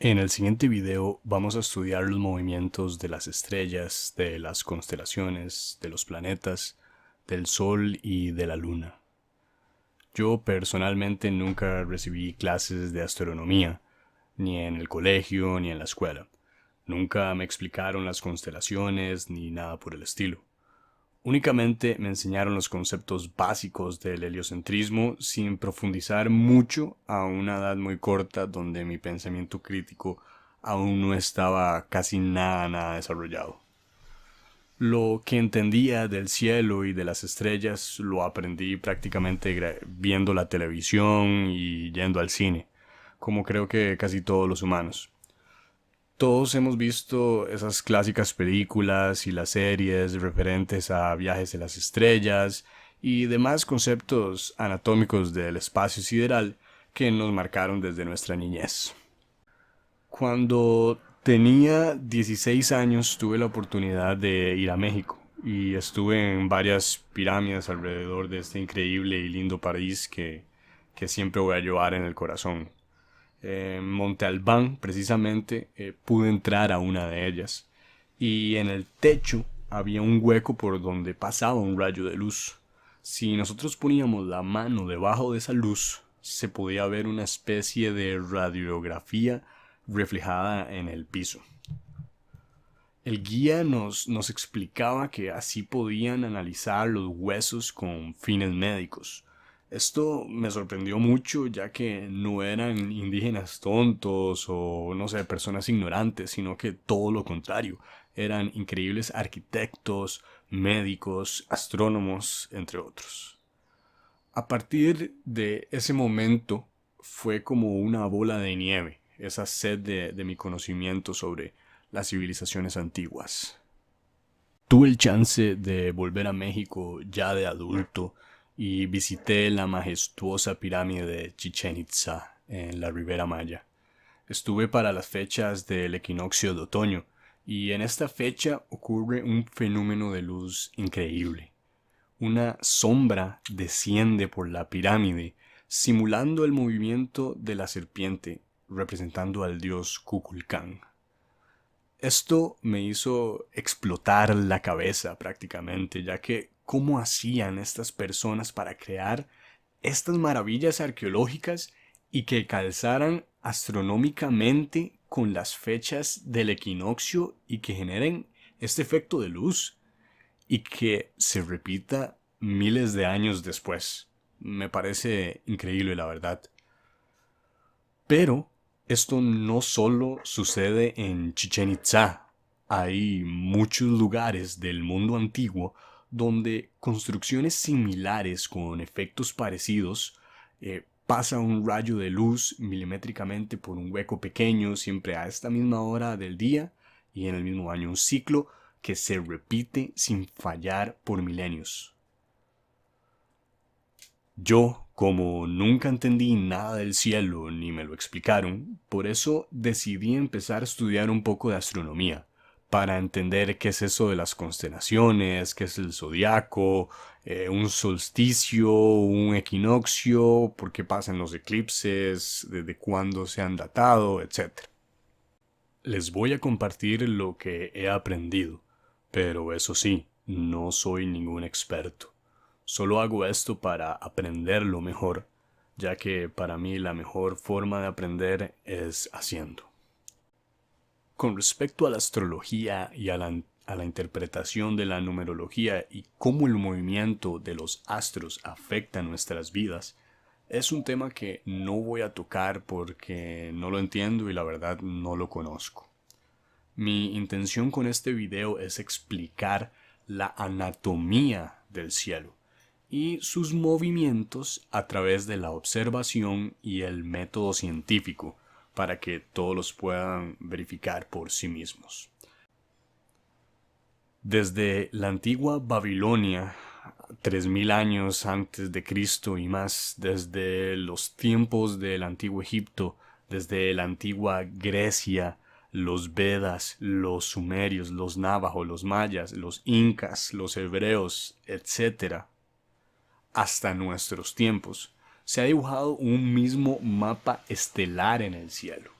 En el siguiente video vamos a estudiar los movimientos de las estrellas, de las constelaciones, de los planetas, del Sol y de la Luna. Yo personalmente nunca recibí clases de astronomía, ni en el colegio ni en la escuela. Nunca me explicaron las constelaciones ni nada por el estilo. Únicamente me enseñaron los conceptos básicos del heliocentrismo sin profundizar mucho a una edad muy corta donde mi pensamiento crítico aún no estaba casi nada desarrollado. Lo que entendía del cielo y de las estrellas lo aprendí prácticamente viendo la televisión y yendo al cine, como creo que casi todos los humanos. Todos hemos visto esas clásicas películas y las series referentes a viajes de las estrellas y demás conceptos anatómicos del espacio sideral que nos marcaron desde nuestra niñez. Cuando tenía 16 años tuve la oportunidad de ir a México y estuve en varias pirámides alrededor de este increíble y lindo país que siempre voy a llevar en el corazón. En Monte Albán, precisamente, pude entrar a una de ellas. Y en el techo había un hueco por donde pasaba un rayo de luz. Si nosotros poníamos la mano debajo de esa luz, se podía ver una especie de radiografía reflejada en el piso. El guía nos explicaba que así podían analizar los huesos con fines médicos. Esto me sorprendió mucho ya que no eran indígenas tontos o no sé, personas ignorantes, sino que todo lo contrario, eran increíbles arquitectos, médicos, astrónomos, entre otros. A partir de ese momento fue como una bola de nieve, esa sed de mi conocimiento sobre las civilizaciones antiguas. Tuve el chance de volver a México ya de adulto y visité la majestuosa pirámide de Chichén Itzá en la Ribera Maya. Estuve para las fechas del equinoccio de otoño y en esta fecha ocurre un fenómeno de luz increíble. Una sombra desciende por la pirámide simulando el movimiento de la serpiente representando al dios Kukulcán. Esto me hizo explotar la cabeza prácticamente, ya que ¿cómo hacían estas personas para crear estas maravillas arqueológicas y que calzaran astronómicamente con las fechas del equinoccio y que generen este efecto de luz y que se repita miles de años después? Me parece increíble, la verdad. Pero esto no solo sucede en Chichén Itzá. Hay muchos lugares del mundo antiguo donde construcciones similares con efectos parecidos pasa un rayo de luz milimétricamente por un hueco pequeño siempre a esta misma hora del día y en el mismo año. Un ciclo que se repite sin fallar por milenios. Yo, como nunca entendí nada del cielo ni me lo explicaron, por eso decidí empezar a estudiar un poco de astronomía, para entender qué es eso de las constelaciones, qué es el zodiaco, un solsticio, un equinoccio, por qué pasan los eclipses, desde cuándo se han datado, etc. Les voy a compartir lo que he aprendido, pero eso sí, no soy ningún experto. Solo hago esto para aprenderlo mejor, ya que para mí la mejor forma de aprender es haciendo. Con respecto a la astrología y a la interpretación de la numerología y cómo el movimiento de los astros afecta nuestras vidas, es un tema que no voy a tocar porque no lo entiendo y la verdad no lo conozco. Mi intención con este video es explicar la anatomía del cielo y sus movimientos a través de la observación y el método científico para que todos los puedan verificar por sí mismos. Desde la antigua Babilonia, 3000 años antes de Cristo y más, desde los tiempos del antiguo Egipto, desde la antigua Grecia, los Vedas, los sumerios, los navajos, los mayas, los incas, los hebreos, etc., hasta nuestros tiempos, se ha dibujado un mismo mapa estelar en el cielo.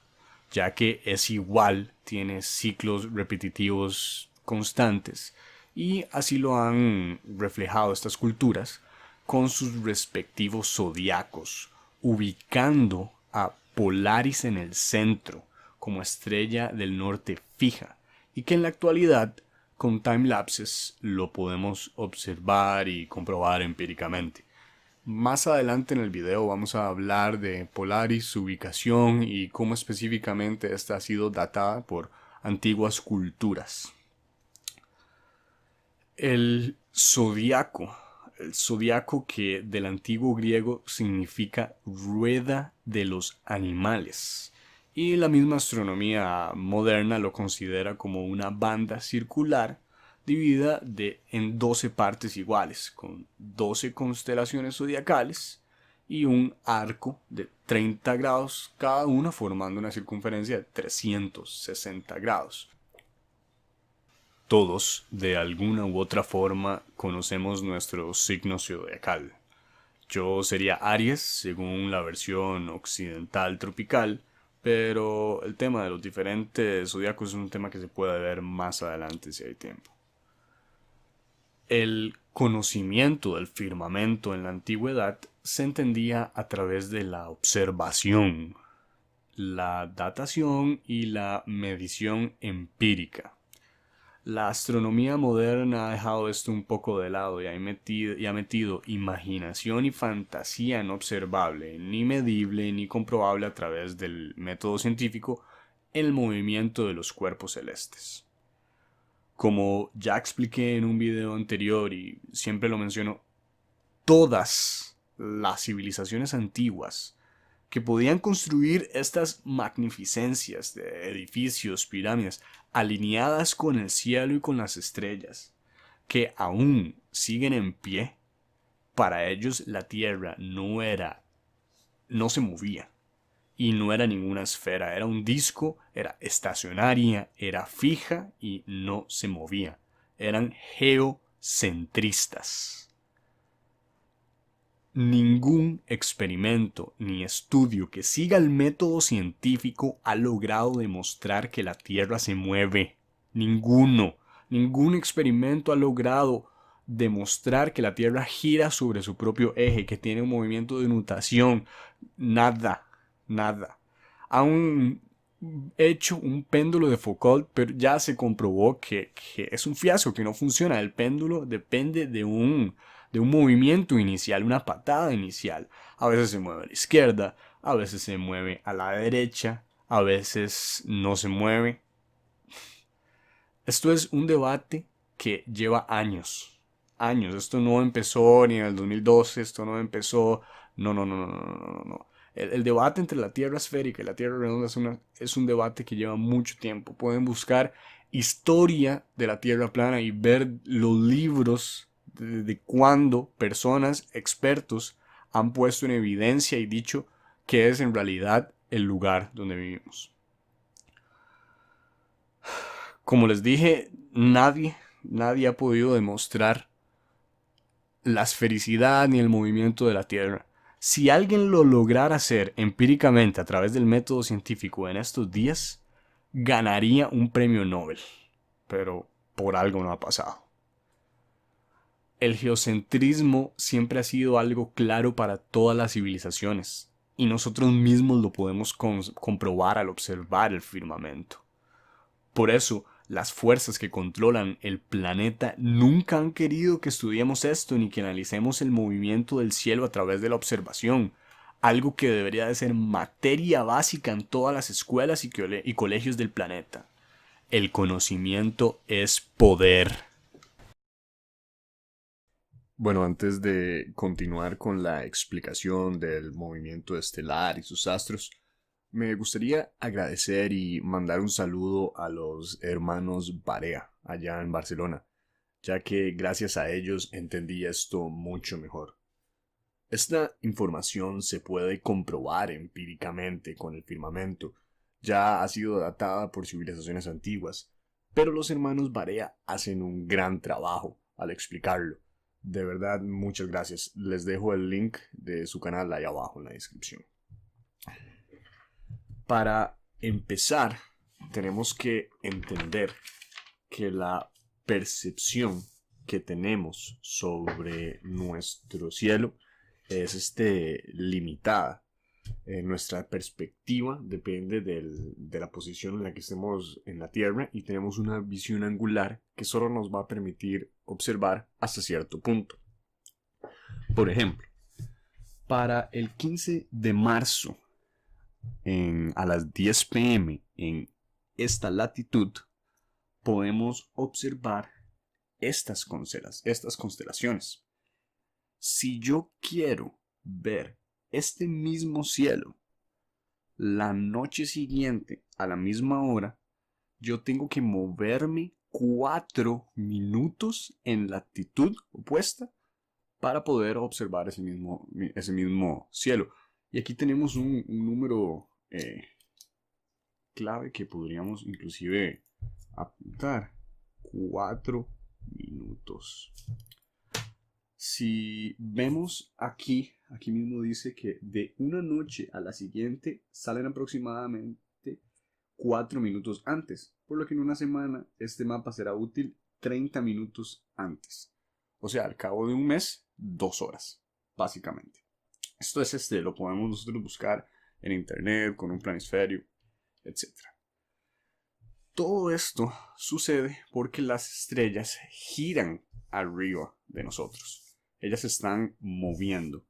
ya que es igual, tiene ciclos repetitivos constantes, y así lo han reflejado estas culturas con sus respectivos zodiacos, ubicando a Polaris en el centro como estrella del norte fija, y que en la actualidad con timelapses lo podemos observar y comprobar empíricamente. Más adelante en el video vamos a hablar de Polaris, su ubicación y cómo específicamente esta ha sido datada por antiguas culturas. El zodiaco que del antiguo griego significa rueda de los animales, y la misma astronomía moderna lo considera como una banda circular dividida en 12 partes iguales, con 12 constelaciones zodiacales y un arco de 30 grados cada una, formando una circunferencia de 360 grados. Todos, de alguna u otra forma, conocemos nuestro signo zodiacal. Yo sería Aries, según la versión occidental tropical, pero el tema de los diferentes zodiacos es un tema que se puede ver más adelante si hay tiempo. El conocimiento del firmamento en la antigüedad se entendía a través de la observación, la datación y la medición empírica. La astronomía moderna ha dejado esto un poco de lado y ha metido imaginación y fantasía no observable, ni medible, ni comprobable a través del método científico en el movimiento de los cuerpos celestes. Como ya expliqué en un video anterior y siempre lo menciono, todas las civilizaciones antiguas que podían construir estas magnificencias de edificios, pirámides, alineadas con el cielo y con las estrellas, que aún siguen en pie, para ellos la Tierra no se movía, y no era ninguna esfera, era un disco, era estacionaria, era fija y no se movía. Eran geocentristas. Ningún experimento ni estudio que siga el método científico ha logrado demostrar que la Tierra se mueve. Ninguno. Ningún experimento ha logrado demostrar que la Tierra gira sobre su propio eje, que tiene un movimiento de nutación. Nada. Nada. Han hecho un péndulo de Foucault, pero ya se comprobó que es un fiasco, que no funciona. El péndulo depende de un movimiento inicial, una patada inicial. A veces se mueve a la izquierda, a veces se mueve a la derecha, a veces no se mueve. Esto es un debate que lleva años. Años. Esto no empezó ni en el 2012, esto no empezó. No. El debate entre la Tierra esférica y la Tierra redonda es un debate que lleva mucho tiempo. Pueden buscar historia de la Tierra plana y ver los libros de cuando personas, expertos, han puesto en evidencia y dicho que es en realidad el lugar donde vivimos. Como les dije, nadie ha podido demostrar la esfericidad ni el movimiento de la Tierra. Si alguien lo lograra hacer empíricamente a través del método científico en estos días, ganaría un premio Nobel. Pero por algo no ha pasado. El geocentrismo siempre ha sido algo claro para todas las civilizaciones, y nosotros mismos lo podemos comprobar al observar el firmamento. Por eso, las fuerzas que controlan el planeta nunca han querido que estudiemos esto ni que analicemos el movimiento del cielo a través de la observación, algo que debería de ser materia básica en todas las escuelas y colegios del planeta. El conocimiento es poder. Bueno, antes de continuar con la explicación del movimiento estelar y sus astros, me gustaría agradecer y mandar un saludo a los hermanos Barea, allá en Barcelona, ya que gracias a ellos entendí esto mucho mejor. Esta información se puede comprobar empíricamente con el firmamento, ya ha sido datada por civilizaciones antiguas, pero los hermanos Barea hacen un gran trabajo al explicarlo. De verdad, muchas gracias. Les dejo el link de su canal ahí abajo en la descripción. Para empezar, tenemos que entender que la percepción que tenemos sobre nuestro cielo es limitada. Nuestra perspectiva depende de la posición en la que estemos en la Tierra y tenemos una visión angular que solo nos va a permitir observar hasta cierto punto. Por ejemplo, para el 15 de marzo a las 10 p.m. en esta latitud podemos observar estas constelaciones. Si yo quiero ver este mismo cielo la noche siguiente a la misma hora, yo tengo que moverme 4 minutos en latitud opuesta para poder observar ese mismo cielo. Y aquí tenemos un número clave que podríamos inclusive apuntar: 4 minutos. Si vemos aquí mismo dice que de una noche a la siguiente salen aproximadamente 4 minutos antes, por lo que en una semana este mapa será útil 30 minutos antes. O sea, al cabo de un mes, 2 horas, básicamente. Esto es lo podemos nosotros buscar en internet, con un planisferio, etc. Todo esto sucede porque las estrellas giran arriba de nosotros. Ellas se están moviendo.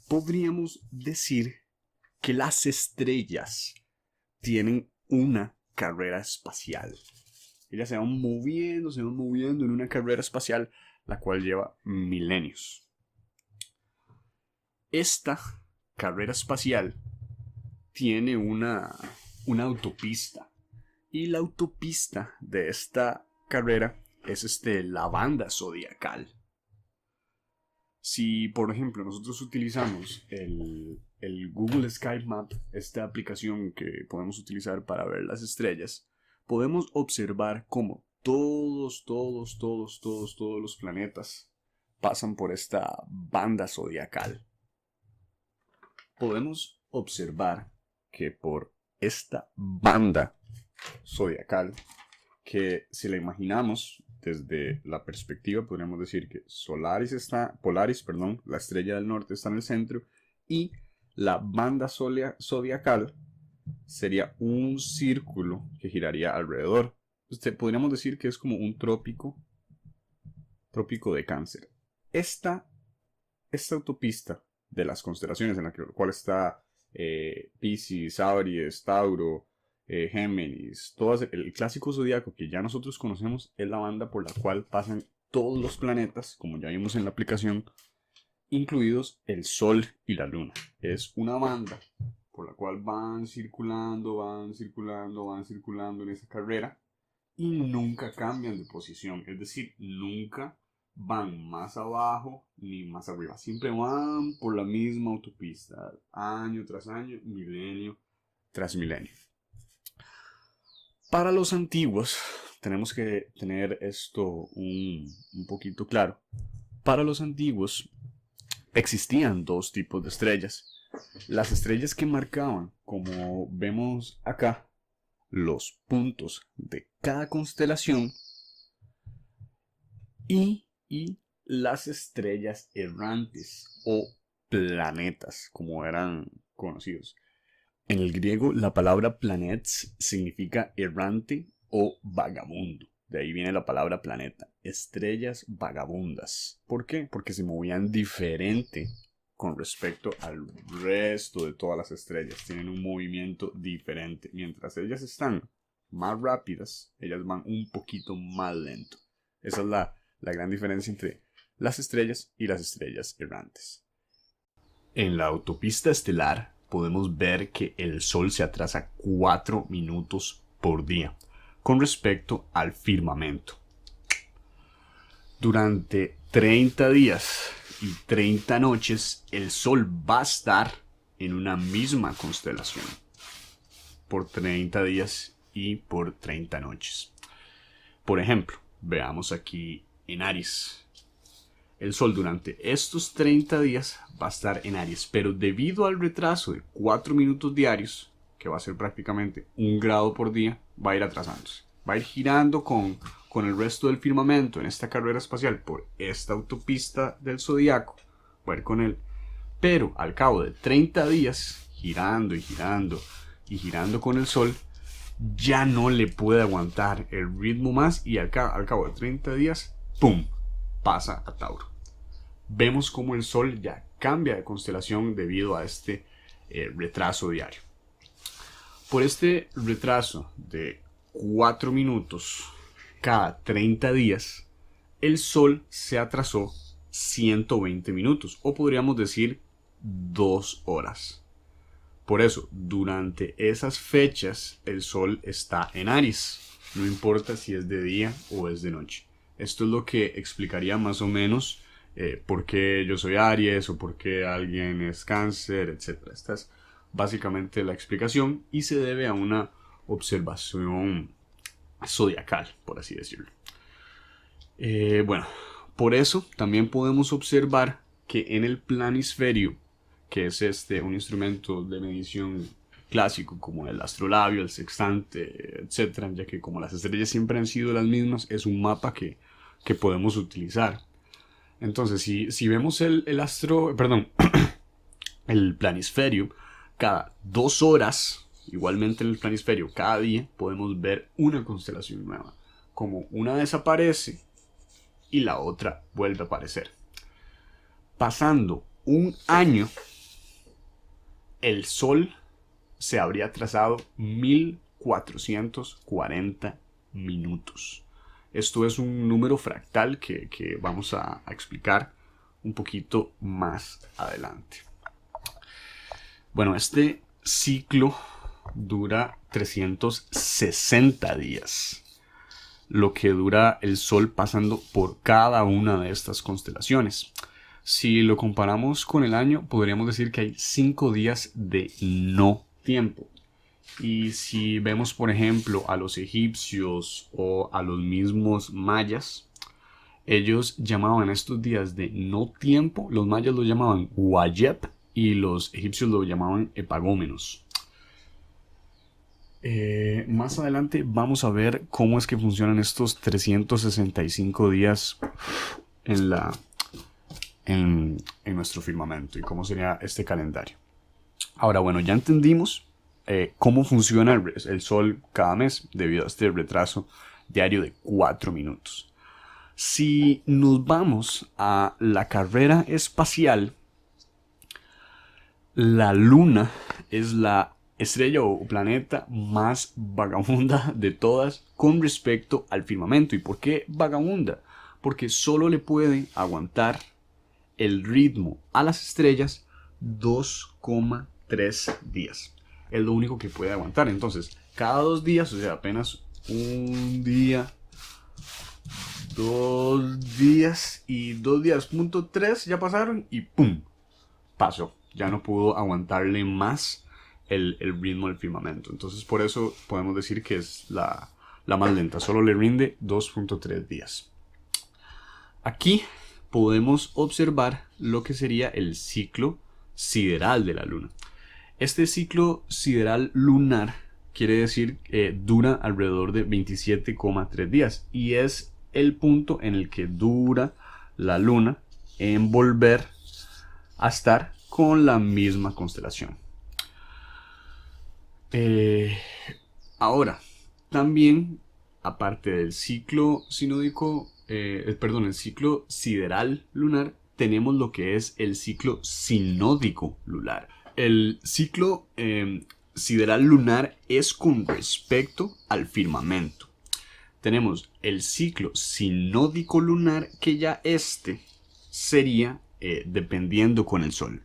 Podríamos decir que las estrellas tienen una carrera espacial. Ellas se van moviendo en una carrera espacial, la cual lleva milenios. Esta carrera espacial tiene una autopista. Y la autopista de esta carrera es la banda zodiacal. Si, por ejemplo, nosotros utilizamos el Google Sky Map, esta aplicación que podemos utilizar para ver las estrellas, podemos observar cómo todos los planetas pasan por esta banda zodiacal. Podemos observar que por esta banda zodiacal, que si la imaginamos desde la perspectiva, podríamos decir que Polaris, la estrella del norte está en el centro, y la banda zodiacal sería un círculo que giraría alrededor. Podríamos decir que es como un trópico de Cáncer. Esta autopista de las constelaciones, en la cual está Piscis, Aries, Tauro, Géminis, el clásico zodiaco que ya nosotros conocemos, es la banda por la cual pasan todos los planetas, como ya vimos en la aplicación, incluidos el Sol y la Luna. Es una banda por la cual van circulando en esa carrera y nunca cambian de posición, es decir, nunca van más abajo ni más arriba, siempre van por la misma autopista, año tras año, milenio tras milenio. Para los antiguos, tenemos que tener esto un poquito claro. Para los antiguos existían dos tipos de estrellas. Las estrellas que marcaban, como vemos acá, los puntos de cada constelación, y las estrellas errantes o planetas, como eran conocidos. En el griego, la palabra planets significa errante o vagabundo. De ahí viene la palabra planeta. Estrellas vagabundas. ¿Por qué? Porque se movían diferente con respecto al resto de todas las estrellas. Tienen un movimiento diferente. Mientras ellas están más rápidas, ellas van un poquito más lento. Esa es la gran diferencia entre las estrellas y las estrellas errantes. En la autopista estelar podemos ver que el Sol se atrasa 4 minutos por día con respecto al firmamento. Durante 30 días y 30 noches, el Sol va a estar en una misma constelación por 30 días y por 30 noches. Por ejemplo, veamos aquí en Aries. El Sol durante estos 30 días va a estar en Aries, pero debido al retraso de 4 minutos diarios que va a ser prácticamente 1 grado por día, va a ir atrasándose. Va a ir girando con el resto del firmamento en esta carrera espacial por esta autopista del zodiaco. Va a ir con él. Pero al cabo de 30 días, girando y girando y girando con el Sol, ya no le puede aguantar el ritmo más y al cabo de 30 días, ¡pum!, pasa a Tauro. Vemos como el Sol ya cambia de constelación debido a este retraso diario. Por este retraso de 4 minutos cada 30 días, el Sol se atrasó 120 minutos, o podríamos decir 2 horas. Por eso, durante esas fechas, el Sol está en Aries. No importa si es de día o es de noche. Esto es lo que explicaría más o menos por qué yo soy Aries o por qué alguien es Cáncer, etc. Esta es básicamente la explicación y se debe a una observación zodiacal, por así decirlo. Bueno, por eso también podemos observar que en el planisferio, que es un instrumento de medición clásico como el astrolabio, el sextante, etc., ya que como las estrellas siempre han sido las mismas, es un mapa que podemos utilizar. Entonces, si vemos el planisferio, cada 2 horas, igualmente en el planisferio, cada día podemos ver una constelación nueva. Como una desaparece y la otra vuelve a aparecer. Pasando un año, el Sol se habría atrasado 1440 minutos. Esto es un número fractal que vamos a explicar un poquito más adelante. Bueno, este ciclo dura 360 días, lo que dura el Sol pasando por cada una de estas constelaciones. Si lo comparamos con el año, podríamos decir que hay 5 días de no tiempo. Y si vemos, por ejemplo, a los egipcios o a los mismos mayas, ellos llamaban estos días de no tiempo, los mayas lo llamaban Wayep y los egipcios lo llamaban epagómenos. Más adelante vamos a ver cómo es que funcionan estos 365 días en nuestro firmamento y cómo sería este calendario. Ahora, bueno, ya entendimos cómo funciona el Sol cada mes debido a este retraso diario de 4 minutos. Si nos vamos a la carrera espacial, la Luna es la estrella o planeta más vagabunda de todas con respecto al firmamento. ¿Y por qué vagabunda? Porque solo le puede aguantar el ritmo a las estrellas 2,3 días. Es lo único que puede aguantar. Entonces, cada 2 días, o sea, apenas un día, 2 días y 2 días, punto 3 ya pasaron y ¡pum! Pasó. Ya no pudo aguantarle más el ritmo del firmamento. Entonces, por eso podemos decir que es la más lenta. Solo le rinde 2,3 días. Aquí podemos observar lo que sería el ciclo sideral de la Luna. Este ciclo sideral lunar quiere decir que dura alrededor de 27,3 días y es el punto en el que dura la Luna en volver a estar con la misma constelación. Ahora, también, aparte del ciclo sinódico, el ciclo sideral lunar, tenemos lo que es el ciclo sinódico lunar. El ciclo sideral lunar es con respecto al firmamento. Tenemos el ciclo sinódico lunar, que ya sería dependiendo con el Sol.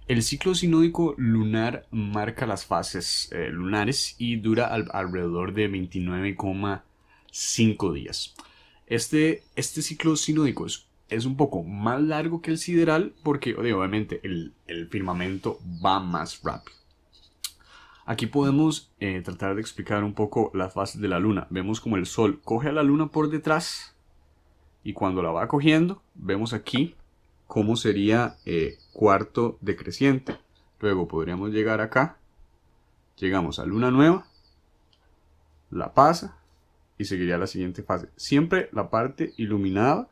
El ciclo sinódico lunar marca las fases lunares y dura alrededor de 29,5 días. Este ciclo sinódico es un poco más largo que el sideral porque obviamente el firmamento va más rápido. Aquí podemos tratar de explicar un poco las fases de la Luna. Vemos como el Sol coge a la Luna por detrás y cuando la va cogiendo, vemos aquí cómo sería cuarto decreciente. Luego podríamos llegar acá llegamos a luna nueva, la pasa y seguiría la siguiente fase. Siempre la parte iluminada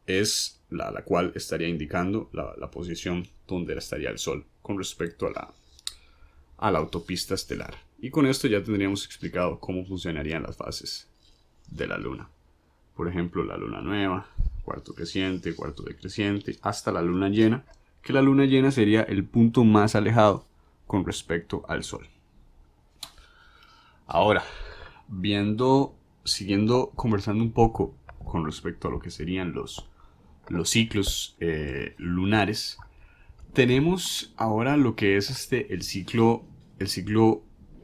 es la cual estaría indicando la posición donde estaría el Sol con respecto a la autopista estelar. Y con esto ya tendríamos explicado cómo funcionarían las fases de la Luna. Por ejemplo, la Luna nueva, cuarto creciente, cuarto decreciente, hasta la Luna llena, que la Luna llena sería el punto más alejado con respecto al Sol. Ahora, siguiendo conversando un poco con respecto a lo que serían los ciclos lunares, tenemos ahora lo que es el ciclo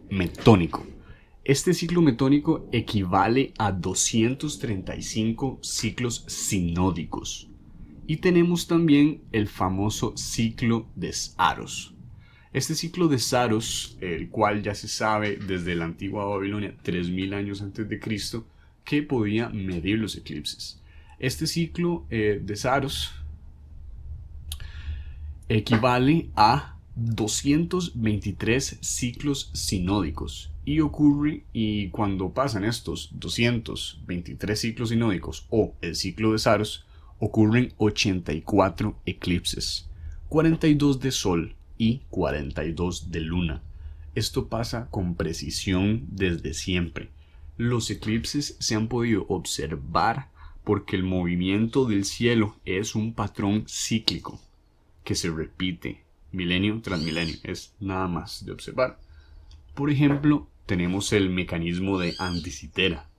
metónico. Este ciclo metónico equivale a 235 ciclos sinódicos. Y tenemos también el famoso ciclo de Saros. Este ciclo de Saros, el cual ya se sabe desde la antigua Babilonia, 3000 años antes de Cristo, que podía medir los eclipses. Este ciclo de Saros equivale a 223 ciclos sinódicos y cuando pasan estos 223 ciclos sinódicos o el ciclo de Saros, ocurren 84 eclipses, 42 de Sol y 42 de Luna. Esto pasa con precisión desde siempre. Los eclipses se han podido observar porque el movimiento del cielo es un patrón cíclico que se repite milenio tras milenio. Es nada más de observar. Por ejemplo, tenemos el mecanismo de Anticitera,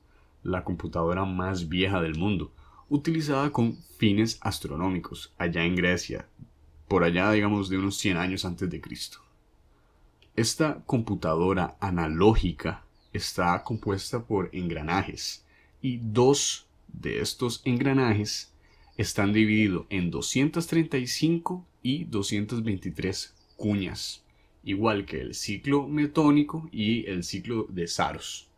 la computadora más vieja del mundo, utilizada con fines astronómicos allá en Grecia, por allá digamos de unos 100 años antes de Cristo. Esta computadora analógica está compuesta por engranajes y dos de estos engranajes están divididos en 235 y 223 cuñas, igual que el ciclo metónico y el ciclo de Saros.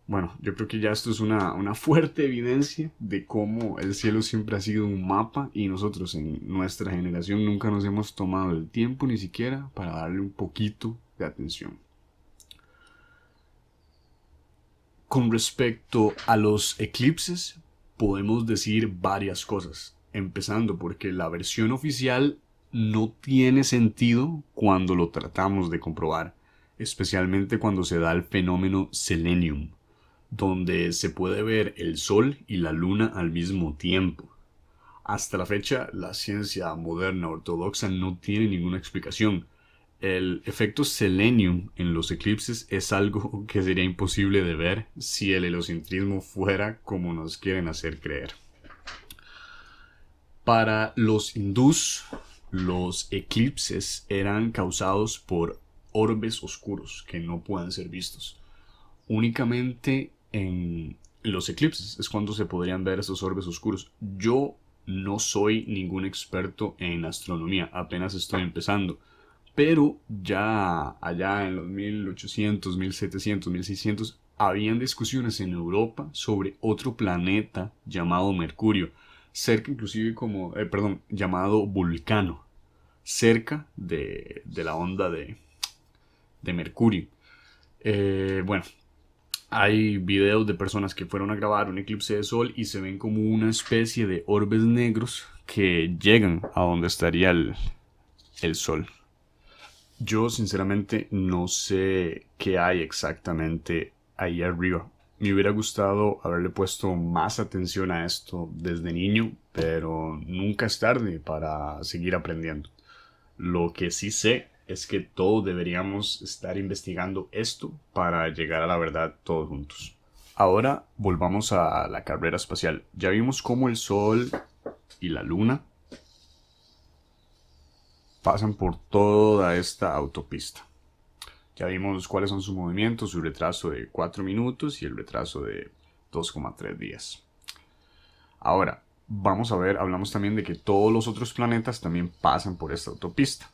Bueno, yo creo que ya esto es una fuerte evidencia de cómo el cielo siempre ha sido un mapa y nosotros en nuestra generación nunca nos hemos tomado el tiempo ni siquiera para darle un poquito de atención. Con respecto a los eclipses, podemos decir varias cosas, empezando porque la versión oficial no tiene sentido cuando lo tratamos de comprobar, especialmente cuando se da el fenómeno selenium, donde se puede ver el Sol y la Luna al mismo tiempo. Hasta la fecha, la ciencia moderna ortodoxa no tiene ninguna explicación. El efecto selenium en los eclipses es algo que sería imposible de ver si el heliocentrismo fuera como nos quieren hacer creer. Para los hindús, los eclipses eran causados por orbes oscuros que no pueden ser vistos. Únicamente en los eclipses es cuando se podrían ver esos orbes oscuros. Yo no soy ningún experto en astronomía, apenas estoy empezando. Pero ya allá en los 1800, 1700, 1600 habían discusiones en Europa sobre otro planeta llamado Mercurio, cerca inclusive llamado Vulcano, cerca de la onda de Mercurio. Bueno, hay videos de personas que fueron a grabar un eclipse de sol y se ven como una especie de orbes negros que llegan a donde estaría el sol. Yo sinceramente no sé qué hay exactamente ahí arriba. Me hubiera gustado haberle puesto más atención a esto desde niño, pero nunca es tarde para seguir aprendiendo. Lo que sí sé es que todos deberíamos estar investigando esto para llegar a la verdad todos juntos. Ahora volvamos a la carrera espacial. Ya vimos cómo el Sol y la Luna pasan por toda esta autopista. Ya vimos cuáles son sus movimientos, su retraso de 4 minutos y el retraso de 2,3 días. Ahora, hablamos también de que todos los otros planetas también pasan por esta autopista.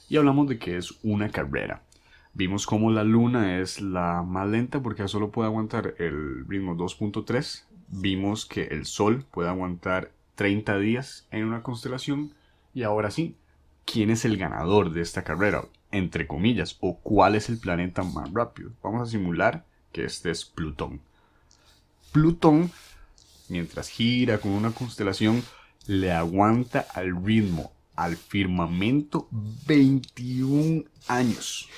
Y hablamos de que es una carrera. Vimos cómo la Luna es la más lenta porque solo puede aguantar el ritmo 2.3. Vimos que el Sol puede aguantar 30 días en una constelación. Y ahora sí, ¿quién es el ganador de esta carrera? entre comillas, o cuál es el planeta más rápido. Vamos a simular que este es Plutón. Plutón, mientras gira con una constelación, le aguanta al ritmo, al firmamento, 21 años.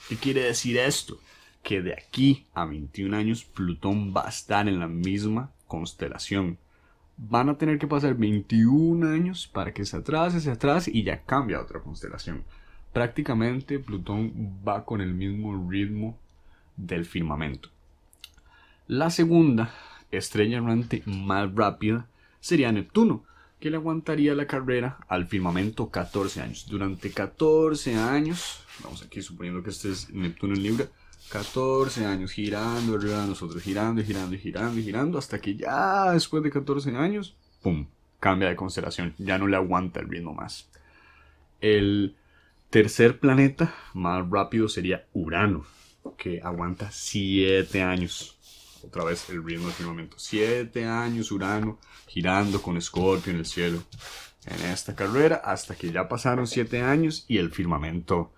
¿Qué quiere decir esto? Que de aquí a 21 años Plutón va a estar en la misma constelación. Van a tener que pasar 21 años para que se atrase y ya cambia a otra constelación. Prácticamente Plutón va con el mismo ritmo del firmamento. La segunda estrella errante más rápida sería Neptuno, que le aguantaría la carrera al firmamento 14 años. Durante 14 años, vamos aquí suponiendo que este es Neptuno en Libra, 14 años girando arriba de nosotros, girando, hasta que ya después de 14 años, ¡pum!, cambia de constelación, ya no le aguanta el ritmo más. El tercer planeta más rápido sería Urano, que aguanta 7 años. Otra vez el ritmo del firmamento. 7 años Urano girando con Escorpio en el cielo en esta carrera, hasta que ya pasaron 7 años y el firmamento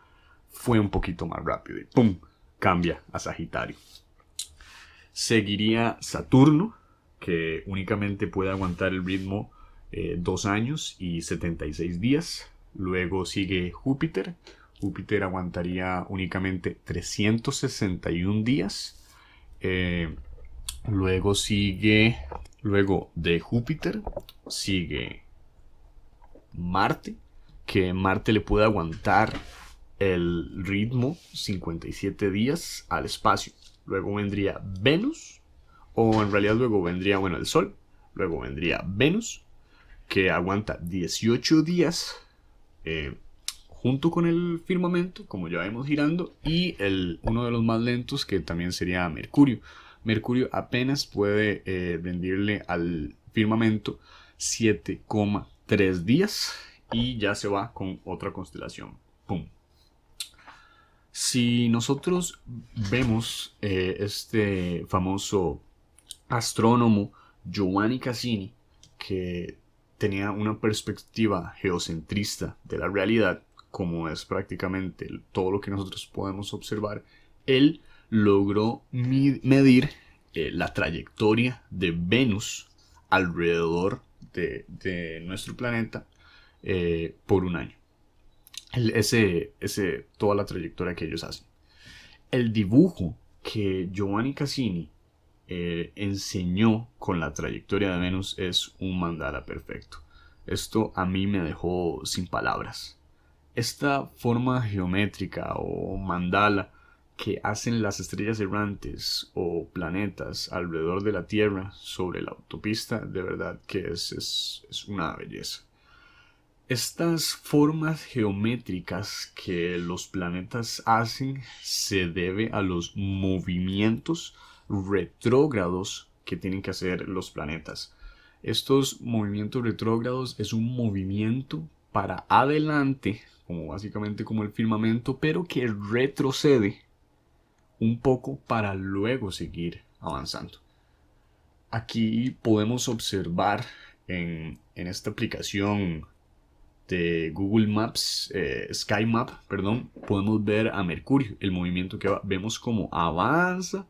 fue un poquito más rápido y ¡pum!, cambia a Sagitario. Seguiría Saturno, que únicamente puede aguantar el ritmo 2 años y 76 días. Luego sigue Júpiter. Júpiter aguantaría únicamente 361 días. Luego de Júpiter sigue Marte, que Marte le puede aguantar el ritmo 57 días al espacio. Luego vendría Venus, o en realidad luego vendría, el Sol. Luego vendría Venus, que aguanta 18 días junto con el firmamento, como ya vemos girando, y uno de los más lentos, que también sería Mercurio. Mercurio apenas puede rendirle al firmamento 7,3 días y ya se va con otra constelación. ¡Pum! Si nosotros vemos este famoso astrónomo Giovanni Cassini, que tenía una perspectiva geocentrista de la realidad, como es prácticamente todo lo que nosotros podemos observar, él logró medir la trayectoria de Venus alrededor de nuestro planeta por un año. Toda la trayectoria que ellos hacen. El dibujo que Giovanni Cassini enseñó con la trayectoria de Venus es un mandala perfecto. Esto a mí me dejó sin palabras. Esta forma geométrica o mandala que hacen las estrellas errantes o planetas alrededor de la Tierra sobre la autopista, de verdad que es una belleza. Estas formas geométricas que los planetas hacen se debe a los movimientos retrógrados que tienen que hacer los planetas. Estos movimientos retrógrados es un movimiento para adelante, básicamente como el firmamento, pero que retrocede un poco para luego seguir avanzando. Aquí podemos observar en esta aplicación de Google Maps, Sky Map, perdón, podemos ver a Mercurio, el movimiento que vemos como avanza,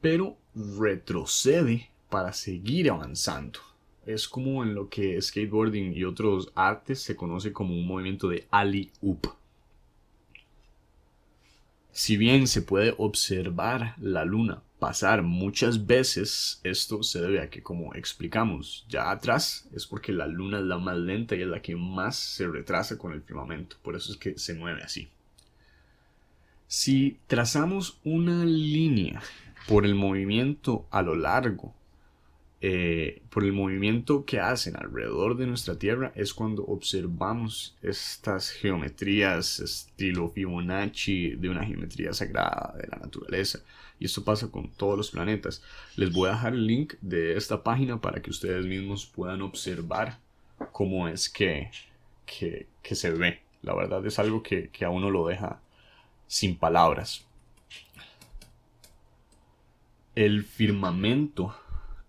pero retrocede para seguir avanzando. Es como en lo que skateboarding y otros artes se conoce como un movimiento de alley-oop. Si bien se puede observar la luna pasar muchas veces, esto se debe a que, como explicamos ya atrás, es porque la luna es la más lenta y es la que más se retrasa con el firmamento. Por eso es que se mueve así. Si trazamos una línea por el movimiento a lo largo, por el movimiento que hacen alrededor de nuestra Tierra, es cuando observamos estas geometrías estilo Fibonacci, de una geometría sagrada de la naturaleza. Y esto pasa con todos los planetas. Les voy a dejar el link de esta página para que ustedes mismos puedan observar cómo es que se ve. La verdad es algo que a uno lo deja sin palabras. El firmamento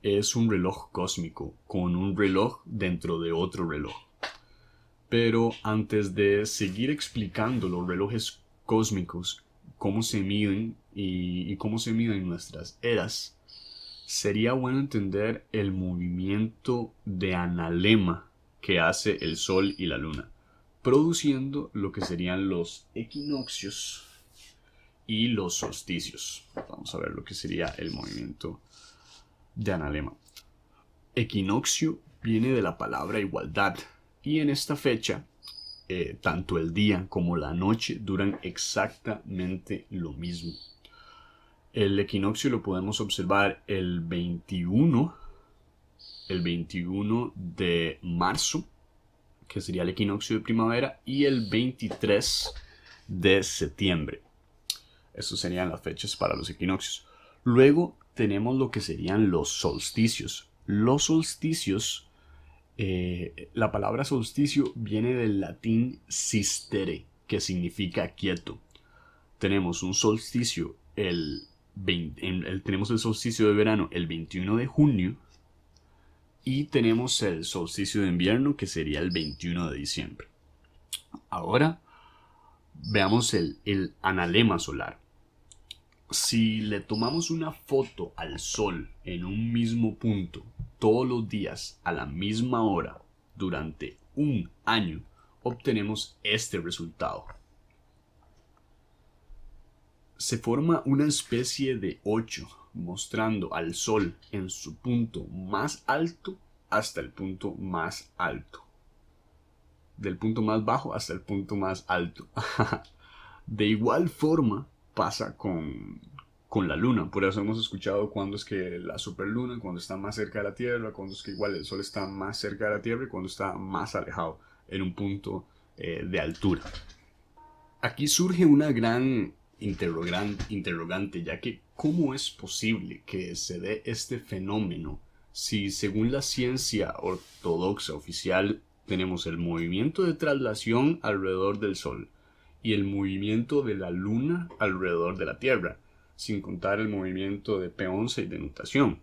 es un reloj cósmico con un reloj dentro de otro reloj. Pero antes de seguir explicando los relojes cósmicos, cómo se miden y cómo se miden nuestras eras, sería bueno entender el movimiento de analema que hace el Sol y la Luna, produciendo lo que serían los equinoccios y los solsticios. Vamos a ver lo que sería el movimiento de analema. Equinoccio viene de la palabra igualdad, y en esta fecha tanto el día como la noche duran exactamente lo mismo. El equinoccio lo podemos observar el 21 de marzo, que sería el equinoccio de primavera, y el 23 de septiembre. Estas serían las fechas para los equinoccios. Luego tenemos lo que serían los solsticios. Los solsticios, la palabra solsticio viene del latín sistere, que significa quieto. Tenemos un solsticio tenemos el solsticio de verano el 21 de junio y tenemos el solsticio de invierno, que sería el 21 de diciembre. Ahora veamos el analema solar. Si le tomamos una foto al Sol en un mismo punto todos los días a la misma hora durante un año, obtenemos este resultado. Se forma una especie de 8, mostrando al Sol en su punto más alto hasta el punto más alto. Del punto más bajo hasta el punto más alto. De igual forma pasa con la Luna. Por eso hemos escuchado cuando es que la superluna, cuando está más cerca de la Tierra, cuando es que igual el Sol está más cerca de la Tierra y cuando está más alejado, en un punto de altura. Aquí surge una gran interrogante, ya que ¿cómo es posible que se dé este fenómeno si, según la ciencia ortodoxa oficial, tenemos el movimiento de traslación alrededor del Sol y el movimiento de la Luna alrededor de la Tierra, sin contar el movimiento de P11 y de nutación?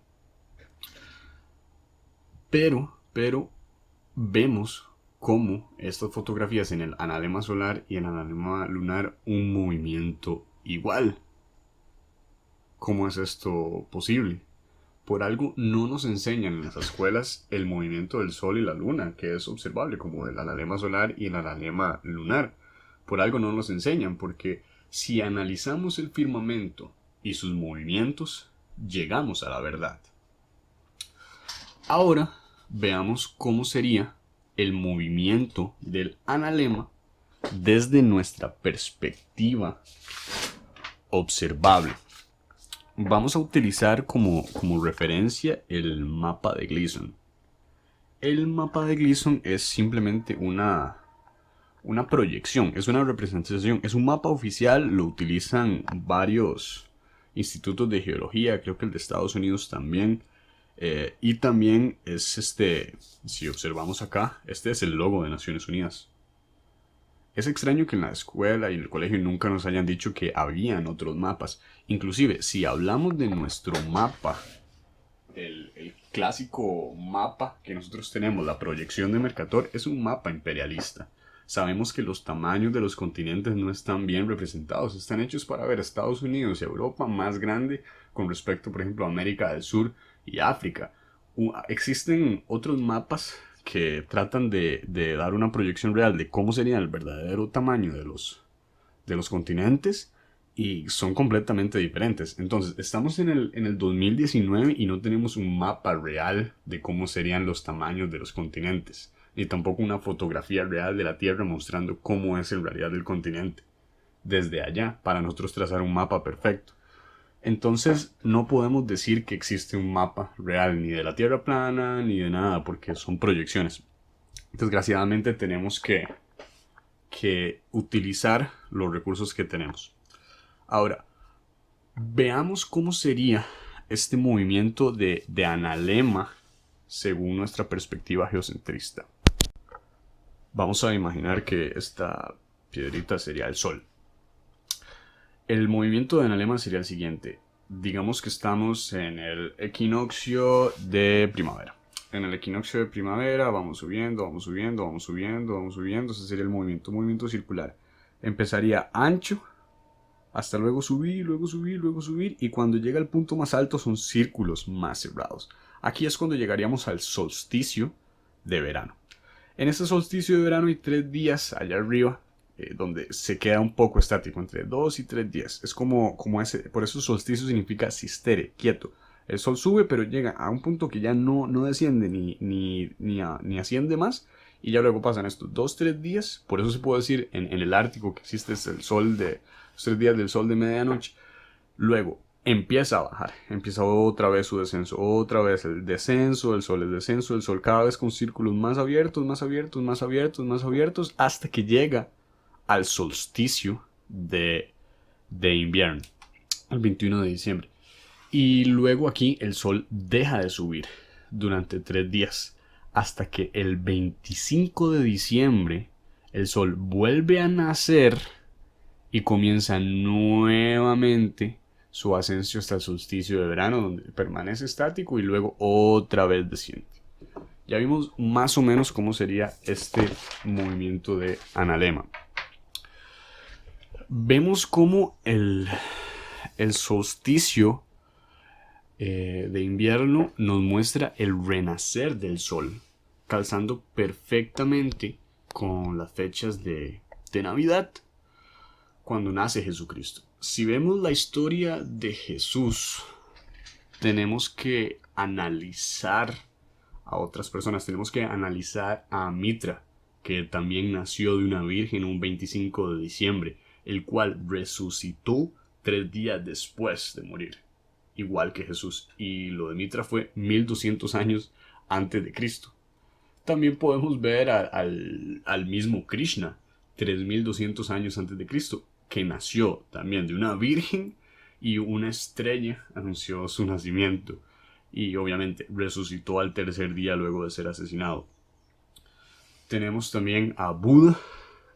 Pero vemos cómo estas fotografías en el analema solar y en el analema lunar un movimiento igual. ¿Cómo es esto posible? Por algo no nos enseñan en las escuelas el movimiento del Sol y la Luna, que es observable como el analema solar y el analema lunar. Por algo no nos enseñan, porque si analizamos el firmamento y sus movimientos, llegamos a la verdad. Ahora veamos cómo sería el movimiento del analema desde nuestra perspectiva observable. Vamos a utilizar como referencia el mapa de Gleason. El mapa de Gleason es simplemente una proyección, es una representación, es un mapa oficial, lo utilizan varios institutos de geología, creo que el de Estados Unidos también. Y también es si observamos acá, este es el logo de Naciones Unidas. Es extraño que en la escuela y en el colegio nunca nos hayan dicho que habían otros mapas. Inclusive, si hablamos de nuestro mapa, el clásico mapa que nosotros tenemos, la proyección de Mercator, es un mapa imperialista. Sabemos que los tamaños de los continentes no están bien representados. Están hechos para ver Estados Unidos y Europa más grande con respecto, por ejemplo, a América del Sur y África. Existen otros mapas que tratan de dar una proyección real de cómo sería el verdadero tamaño de los continentes y son completamente diferentes. Entonces, estamos en el 2019 y no tenemos un mapa real de cómo serían los tamaños de los continentes, ni tampoco una fotografía real de la Tierra mostrando cómo es en realidad el continente desde allá para nosotros trazar un mapa perfecto. Entonces no podemos decir que existe un mapa real ni de la Tierra plana ni de nada, porque son proyecciones. Desgraciadamente tenemos que utilizar los recursos que tenemos. Ahora, veamos cómo sería este movimiento de analema según nuestra perspectiva geocentrista. Vamos a imaginar que esta piedrita sería el Sol. El movimiento de analema sería el siguiente. Digamos que estamos en el equinoccio de primavera. en el equinoccio de primavera, vamos subiendo, vamos subiendo, vamos subiendo, vamos subiendo. Ese sería el movimiento circular. Empezaría ancho, hasta luego subir, luego subir, luego subir. Y cuando llega al punto más alto son círculos más cerrados. Aquí es cuando llegaríamos al solsticio de verano. En este solsticio de verano hay 3 días allá arriba, donde se queda un poco estático, entre 2 y 3 días. Es como ese, por eso solsticio significa sistere, quieto. El sol sube, pero llega a un punto que ya no desciende ni asciende más. Y ya luego pasan estos 2-3 días. Por eso se puede decir en el Ártico que existe el sol de los 3 días del sol de medianoche. Luego empieza a bajar, empieza otra vez su descenso, otra vez el descenso, el sol cada vez con círculos más abiertos, más abiertos, más abiertos, más abiertos, hasta que llega al solsticio de invierno, el 21 de diciembre. Y luego aquí el sol deja de subir durante 3 días, hasta que el 25 de diciembre el sol vuelve a nacer y comienza nuevamente su ascenso hasta el solsticio de verano, donde permanece estático y luego otra vez desciende. Ya vimos más o menos cómo sería este movimiento de analema. Vemos cómo el solsticio de invierno nos muestra el renacer del sol, calzando perfectamente con las fechas de Navidad, cuando nace Jesucristo. Si vemos la historia de Jesús, tenemos que analizar a otras personas. Tenemos que analizar a Mitra, que también nació de una virgen un 25 de diciembre, el cual resucitó 3 días después de morir, igual que Jesús. Y lo de Mitra fue 1200 años antes de Cristo. También podemos ver al mismo Krishna, 3200 años antes de Cristo, que nació también de una virgen y una estrella anunció su nacimiento. Y obviamente resucitó al 3er día luego de ser asesinado. Tenemos también a Buda,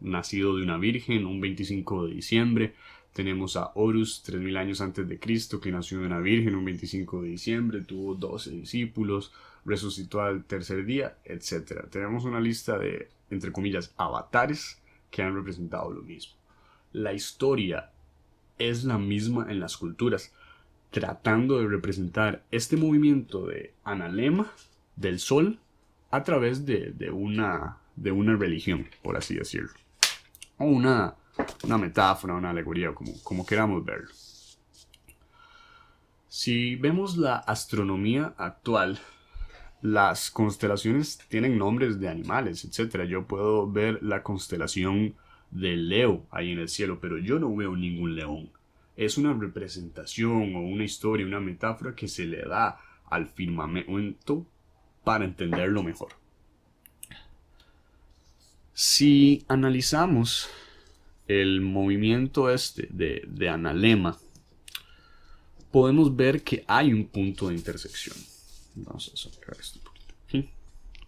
nacido de una virgen, un 25 de diciembre. Tenemos a Horus, 3000 años antes de Cristo, que nació de una virgen, un 25 de diciembre, tuvo 12 discípulos, resucitó al 3er día, etc. Tenemos una lista de, entre comillas, avatares que han representado lo mismo. La historia es la misma en las culturas, tratando de representar este movimiento de analema del sol a través de una religión, por así decirlo, o una metáfora, una alegoría, como queramos verlo. Si vemos la astronomía actual, las constelaciones tienen nombres de animales, etc. Yo puedo ver la constelación de Leo ahí en el cielo, pero yo no veo ningún león. Es una representación o una historia, una metáfora que se le da al firmamento para entenderlo mejor. Si analizamos el movimiento de analema, podemos ver que hay un punto de intersección. Vamos a sacar esto un poquito aquí.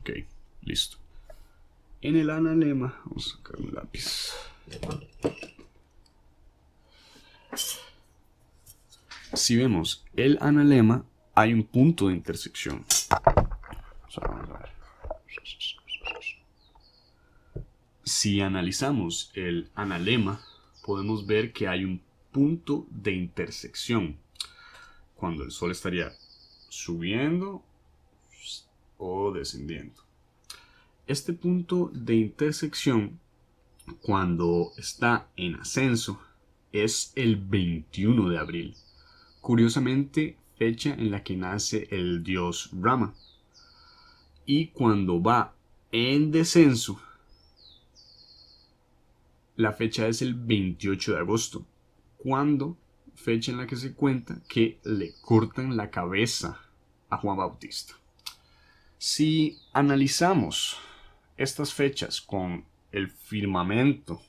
Ok, listo. En el analema, vamos a sacar un lápiz. Si vemos el analema, hay un punto de intersección. Vamos a ver. Si analizamos el analema, podemos ver que hay un punto de intersección cuando el sol estaría subiendo o descendiendo. Este punto de intersección, cuando está en ascenso, es el 21 de abril. Curiosamente, fecha en la que nace el dios Rama. Y cuando va en descenso, la fecha es el 28 de agosto, cuando fecha en la que se cuenta que le cortan la cabeza a Juan Bautista. Si analizamos estas fechas con el firmamento,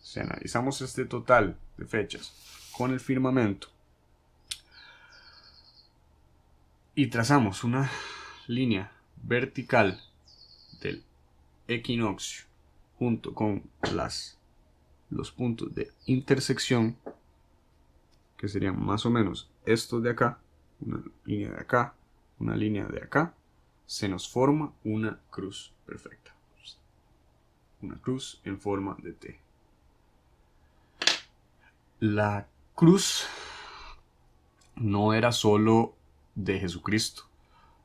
si analizamos este total de fechas con el firmamento y trazamos una línea vertical del equinoccio junto con los puntos de intersección, que serían más o menos estos de acá, una línea de acá, una línea de acá, se nos forma una cruz perfecta. Una cruz en forma de T. La cruz no era solo de Jesucristo.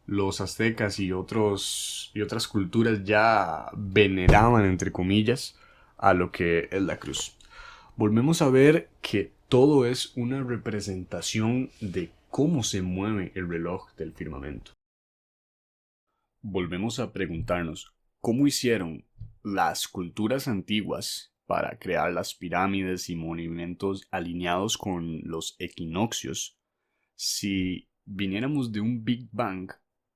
Los aztecas y otras culturas ya veneraban, entre comillas, a lo que es la cruz. Volvemos a ver que todo es una representación de cómo se mueve el reloj del firmamento. Volvemos a preguntarnos, ¿cómo hicieron las culturas antiguas para crear las pirámides y monumentos alineados con los equinoccios si viniéramos de un Big Bang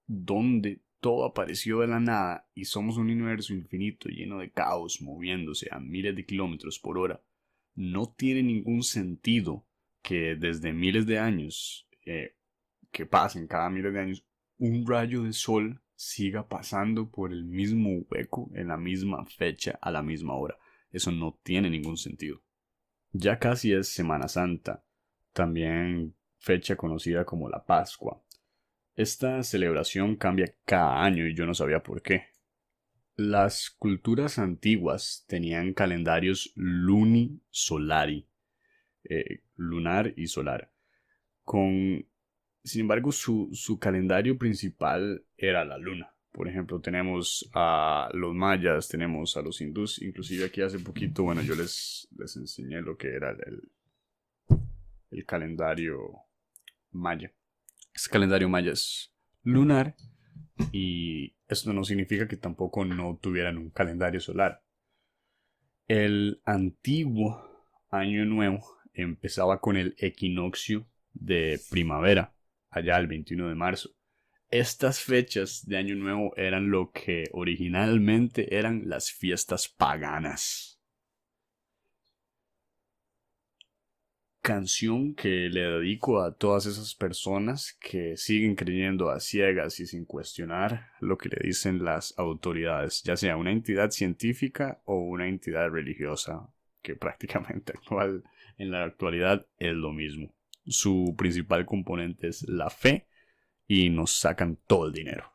donde todo apareció de la nada y somos un universo infinito lleno de caos moviéndose a miles de kilómetros por hora? No tiene ningún sentido que desde miles de años, que pasen cada miles de años, un rayo de sol siga pasando por el mismo hueco en la misma fecha a la misma hora. Eso no tiene ningún sentido. Ya casi es Semana Santa, también fecha conocida como la Pascua. Esta celebración cambia cada año y yo no sabía por qué. Las culturas antiguas tenían calendarios lunisolari, lunar y solar. Sin embargo, su calendario principal era la luna. Por ejemplo, tenemos a los mayas, tenemos a los hindús. Inclusive aquí hace poquito, bueno, yo les enseñé lo que era el calendario maya. Este calendario maya es lunar y esto no significa que tampoco no tuvieran un calendario solar. El antiguo año nuevo empezaba con el equinoccio de primavera, allá el 21 de marzo. Estas fechas de año nuevo eran lo que originalmente eran las fiestas paganas. Canción que le dedico a todas esas personas que siguen creyendo a ciegas y sin cuestionar lo que le dicen las autoridades, ya sea una entidad científica o una entidad religiosa, que prácticamente en la actualidad es lo mismo. Su principal componente es la fe y nos sacan todo el dinero.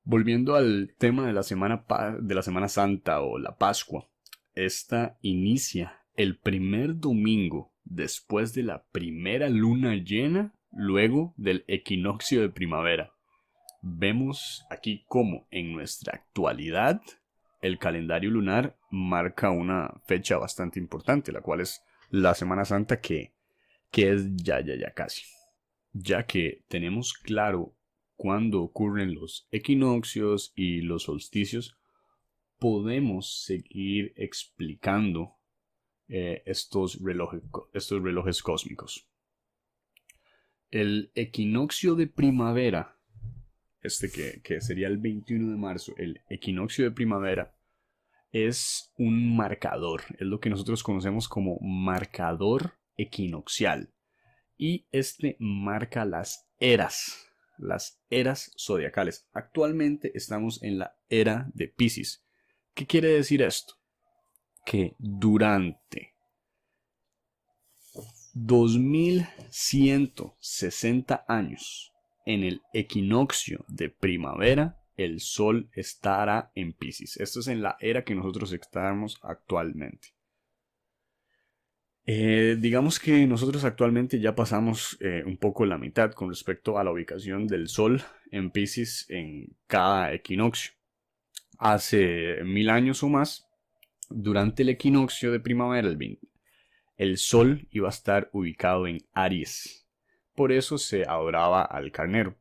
Volviendo al tema de la Semana Santa o la Pascua, esta inicia el primer domingo después de la primera luna llena, luego del equinoccio de primavera. Vemos aquí cómo en nuestra actualidad el calendario lunar marca una fecha bastante importante, la cual es la Semana Santa, que es ya casi. Ya que tenemos claro cuándo ocurren los equinoccios y los solsticios, podemos seguir explicando estos relojes cósmicos. El equinoccio de primavera, que sería el 21 de marzo, el equinoccio de primavera es un marcador, es lo que nosotros conocemos como marcador equinoccial. Y este marca las eras zodiacales. Actualmente estamos en la era de Piscis. ¿Qué quiere decir esto? Que durante 2160 años, en el equinoccio de primavera, el Sol estará en Piscis. Esto es en la era que nosotros estamos actualmente. Digamos que nosotros actualmente ya pasamos un poco la mitad con respecto a la ubicación del Sol en Piscis en cada equinoccio. Hace 1000 años o más, durante el equinoccio de primavera, el Sol iba a estar ubicado en Aries. Por eso se adoraba al carnero.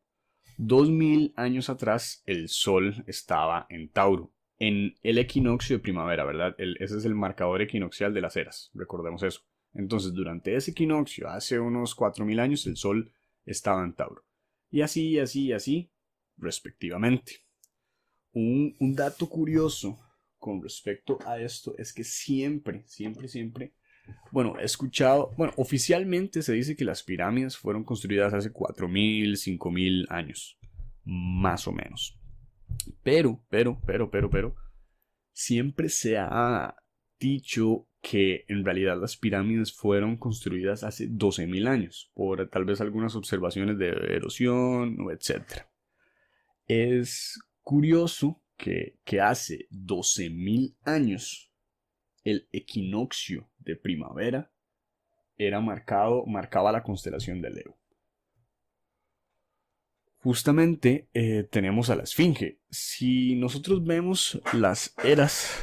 2000 años atrás, el Sol estaba en Tauro, en el equinoccio de primavera, ¿verdad? Ese es el marcador equinoccial de las eras, recordemos eso. Entonces, durante ese equinoccio, hace unos 4000 años, el Sol estaba en Tauro. Y así, respectivamente. Un dato curioso con respecto a esto es que siempre, bueno, he escuchado, oficialmente se dice que las pirámides fueron construidas hace 4000, 5000 años, más o menos. Pero, siempre se ha dicho que en realidad las pirámides fueron construidas hace 12.000 años, por tal vez algunas observaciones de erosión, etc. Es curioso que hace 12.000 años el equinoccio de primavera marcaba la constelación de Leo. Justamente tenemos a la Esfinge. Si nosotros vemos las eras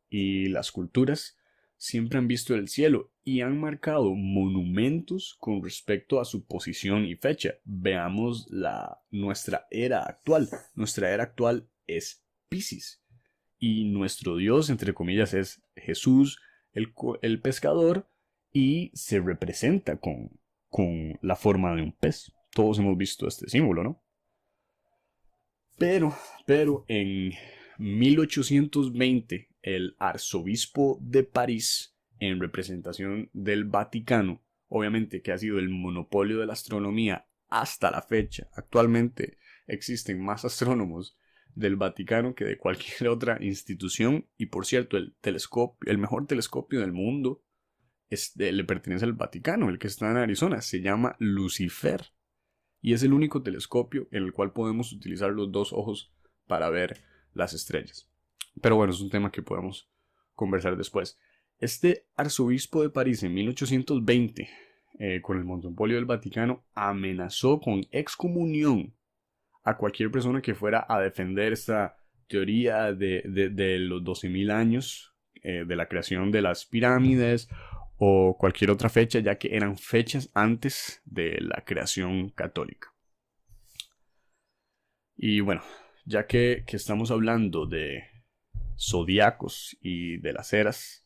y las culturas, siempre han visto el cielo y han marcado monumentos con respecto a su posición y fecha. Veamos nuestra era actual. Nuestra era actual es Piscis y nuestro dios, entre comillas, es Jesús, el pescador, y se representa con la forma de un pez. Todos hemos visto este símbolo, ¿no? Pero en 1820, el arzobispo de París, en representación del Vaticano, obviamente que ha sido el monopolio de la astronomía hasta la fecha, actualmente existen más astrónomos del Vaticano que de cualquier otra institución, y por cierto, el mejor telescopio del mundo le pertenece al Vaticano, el que está en Arizona, se llama Lucifer. Y es el único telescopio en el cual podemos utilizar los dos ojos para ver las estrellas. Pero bueno, es un tema que podemos conversar después. Este arzobispo de París en 1820, con el monopolio del Vaticano, amenazó con excomunión a cualquier persona que fuera a defender esta teoría de los 12.000 años de la creación de las pirámides o cualquier otra fecha, ya que eran fechas antes de la creación católica. Y bueno, ya que estamos hablando de zodiacos y de las eras,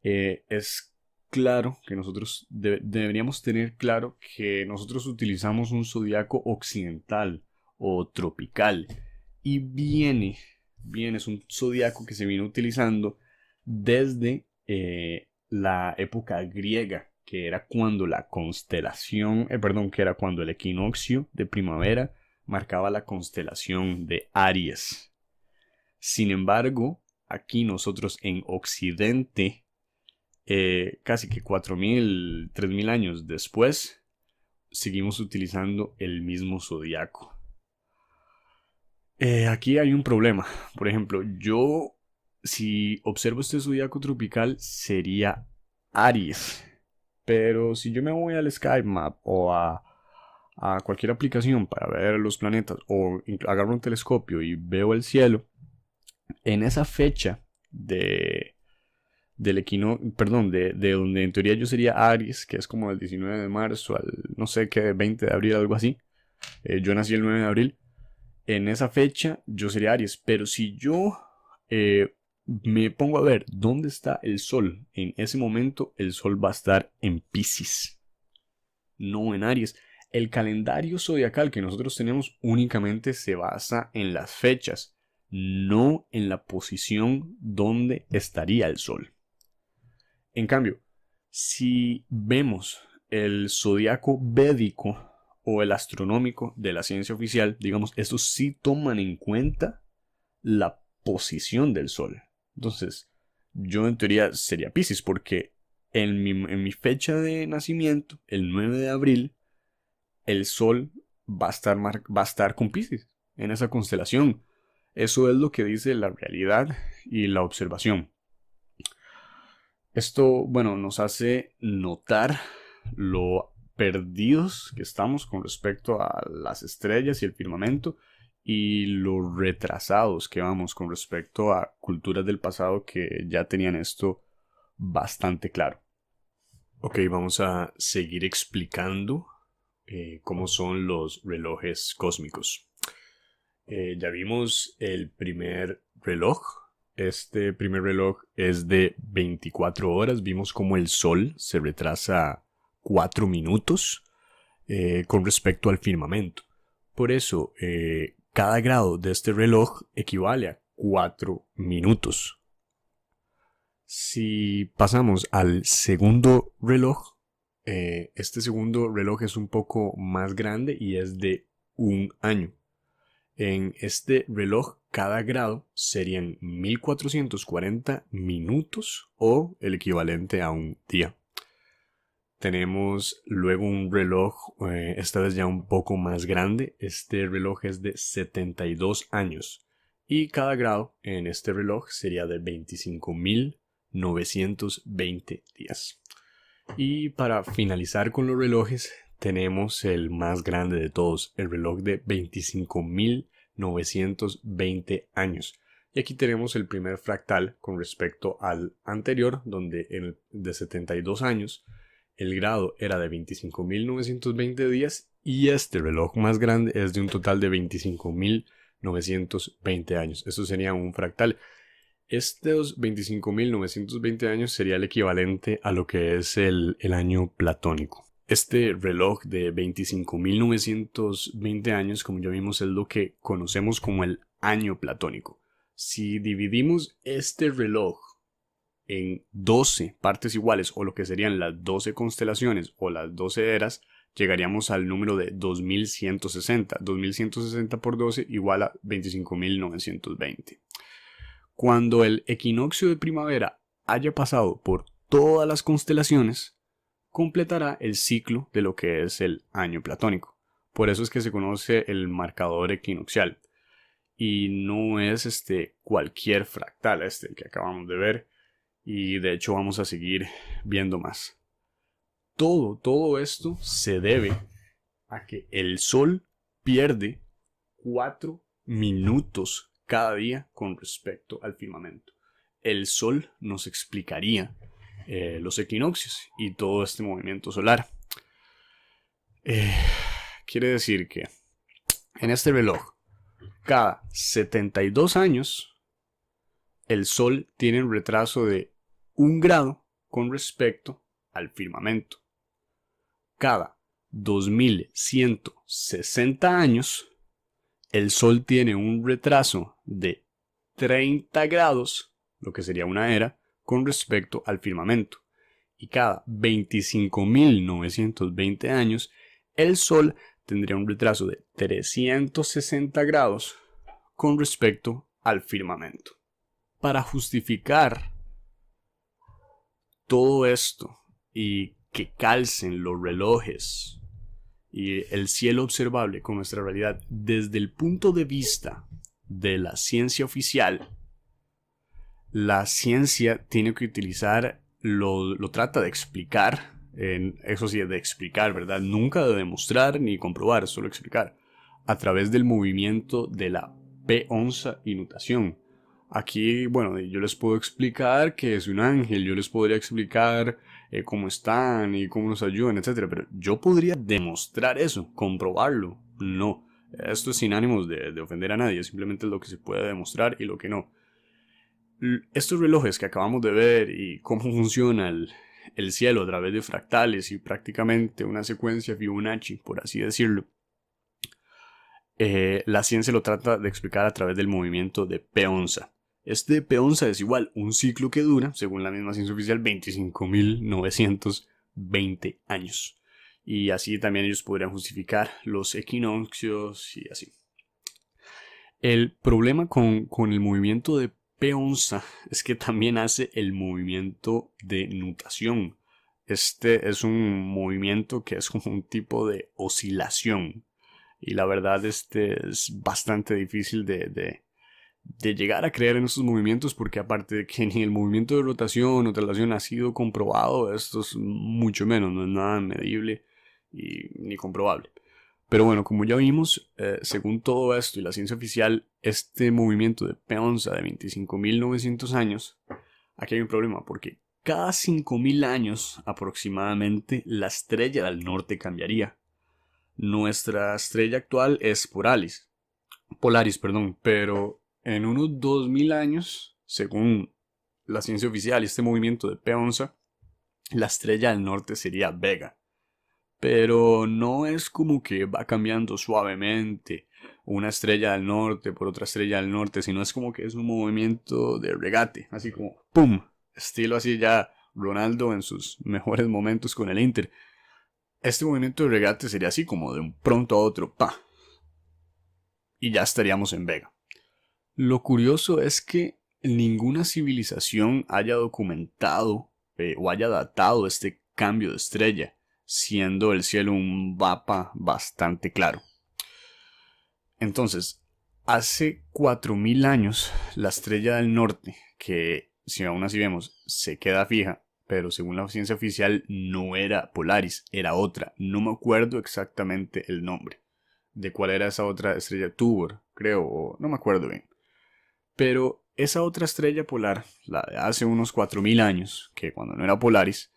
es claro que nosotros deberíamos tener claro que nosotros utilizamos un zodiaco occidental o tropical, y es un zodiaco que se viene utilizando desde la época griega, que era cuando que era cuando el equinoccio de primavera marcaba la constelación de Aries. Sin embargo, aquí nosotros en Occidente, casi que 4.000, 3.000 años después, seguimos utilizando el mismo zodiaco. Aquí hay un problema. Por ejemplo, si observo este zodiaco tropical, sería Aries. Pero si yo me voy al Sky Map o a cualquier aplicación para ver los planetas, o agarro un telescopio y veo el cielo, en esa fecha del perdón, de donde en teoría yo sería Aries, que es como el 19 de marzo al, no sé qué, 20 de abril, algo así. Yo nací el 9 de abril. En esa fecha yo sería Aries, pero si yo me pongo a ver dónde está el Sol, en ese momento el Sol va a estar en Piscis, no en Aries. El calendario zodiacal que nosotros tenemos únicamente se basa en las fechas, no en la posición donde estaría el Sol. En cambio, si vemos el zodiaco védico o el astronómico de la ciencia oficial, digamos, estos sí toman en cuenta la posición del Sol. Entonces, yo en teoría sería Piscis, porque en mi fecha de nacimiento, el 9 de abril, el Sol va a estar con Piscis, en esa constelación. Eso es lo que dice la realidad y la observación. Esto, bueno, nos hace notar lo perdidos que estamos con respecto a las estrellas y el firmamento, y lo retrasados que vamos con respecto a culturas del pasado que ya tenían esto bastante claro. Ok, vamos a seguir explicando cómo son los relojes cósmicos. Ya vimos el primer reloj. Este primer reloj es de 24 horas. Vimos cómo el Sol se retrasa 4 minutos con respecto al firmamento. Por eso, cada grado de este reloj equivale a 4 minutos. Si pasamos al segundo reloj, este segundo reloj es un poco más grande y es de 1 año. En este reloj, cada grado serían 1440 minutos o el equivalente a un día. Tenemos luego un reloj, esta vez ya un poco más grande. Este reloj es de 72 años y cada grado en este reloj sería de 25.920 días. Y para finalizar con los relojes, tenemos el más grande de todos, el reloj de 25.920 años. Y aquí tenemos el primer fractal con respecto al anterior, donde en el de 72 años el grado era de 25.920 días y este reloj más grande es de un total de 25.920 años. Eso sería un fractal. Estos 25.920 años sería el equivalente a lo que es el año platónico. Este reloj de 25.920 años, como ya vimos, es lo que conocemos como el año platónico. Si dividimos este reloj en 12 partes iguales, o lo que serían las 12 constelaciones o las 12 eras, llegaríamos al número de 2160. 2160 por 12 igual a 25.920. Cuando el equinoccio de primavera haya pasado por todas las constelaciones, completará el ciclo de lo que es el año platónico. Por eso es que se conoce el marcador equinoccial. Y no es cualquier fractal, el que acabamos de ver. Y de hecho vamos a seguir viendo más. Todo esto se debe a que el Sol pierde 4 minutos cada día con respecto al firmamento. El Sol nos explicaría los equinoccios y todo este movimiento solar. Quiere decir que en este reloj, cada 72 años, el Sol tiene un retraso de 1 grado con respecto al firmamento. Cada 2160 años, el Sol tiene un retraso de 30 grados, lo que sería una era, con respecto al firmamento. Y cada 25.920 años, el Sol tendría un retraso de 360 grados con respecto al firmamento. Para justificar todo esto y que calcen los relojes y el cielo observable con nuestra realidad desde el punto de vista de la ciencia oficial, la ciencia tiene que utilizar, lo trata de explicar, eso sí, de explicar, ¿verdad? Nunca de demostrar ni comprobar, solo explicar, a través del movimiento de la P-onza y nutación. Aquí, bueno, yo les puedo explicar que es un ángel, yo les podría explicar cómo están y cómo nos ayudan, etc. Pero yo podría demostrar eso, comprobarlo. No, esto es sin ánimos de ofender a nadie, simplemente es lo que se puede demostrar y lo que no. Estos relojes que acabamos de ver y cómo funciona el cielo a través de fractales y prácticamente una secuencia Fibonacci, por así decirlo, la ciencia lo trata de explicar a través del movimiento de P-onza. Este P-onza es igual un ciclo que dura, según la misma ciencia oficial, 25.920 años. Y así también ellos podrían justificar los equinoccios y así. El problema con el movimiento de P-onza es que también hace el movimiento de nutación. Este es un movimiento que es como un tipo de oscilación. Y la verdad es bastante difícil de llegar a creer en estos movimientos, porque aparte de que ni el movimiento de rotación o traslación ha sido comprobado, esto es mucho menos, no es nada medible ni comprobable. Pero bueno, como ya vimos, según todo esto y la ciencia oficial, este movimiento de P-onza de 25.900 años, aquí hay un problema, porque cada 5.000 años aproximadamente la estrella del norte cambiaría. Nuestra estrella actual es Polaris, pero en unos 2.000 años, según la ciencia oficial y este movimiento de P-onza, la estrella del norte sería Vega. Pero no es como que va cambiando suavemente una estrella del norte por otra estrella del norte, sino es como que es un movimiento de regate, así como ¡pum! Estilo así ya Ronaldo en sus mejores momentos con el Inter. Este movimiento de regate sería así como de un pronto a otro, ¡pa! Y ya estaríamos en Vega. Lo curioso es que ninguna civilización haya documentado o haya datado este cambio de estrella, siendo el cielo un mapa bastante claro. Entonces, hace 4000 años, la estrella del norte, que si aún así vemos, se queda fija, pero según la ciencia oficial no era Polaris, era otra. No me acuerdo exactamente el nombre de cuál era esa otra estrella, Tubor, creo, o no me acuerdo bien. Pero esa otra estrella polar, la de hace unos 4000 años, que cuando no era Polaris,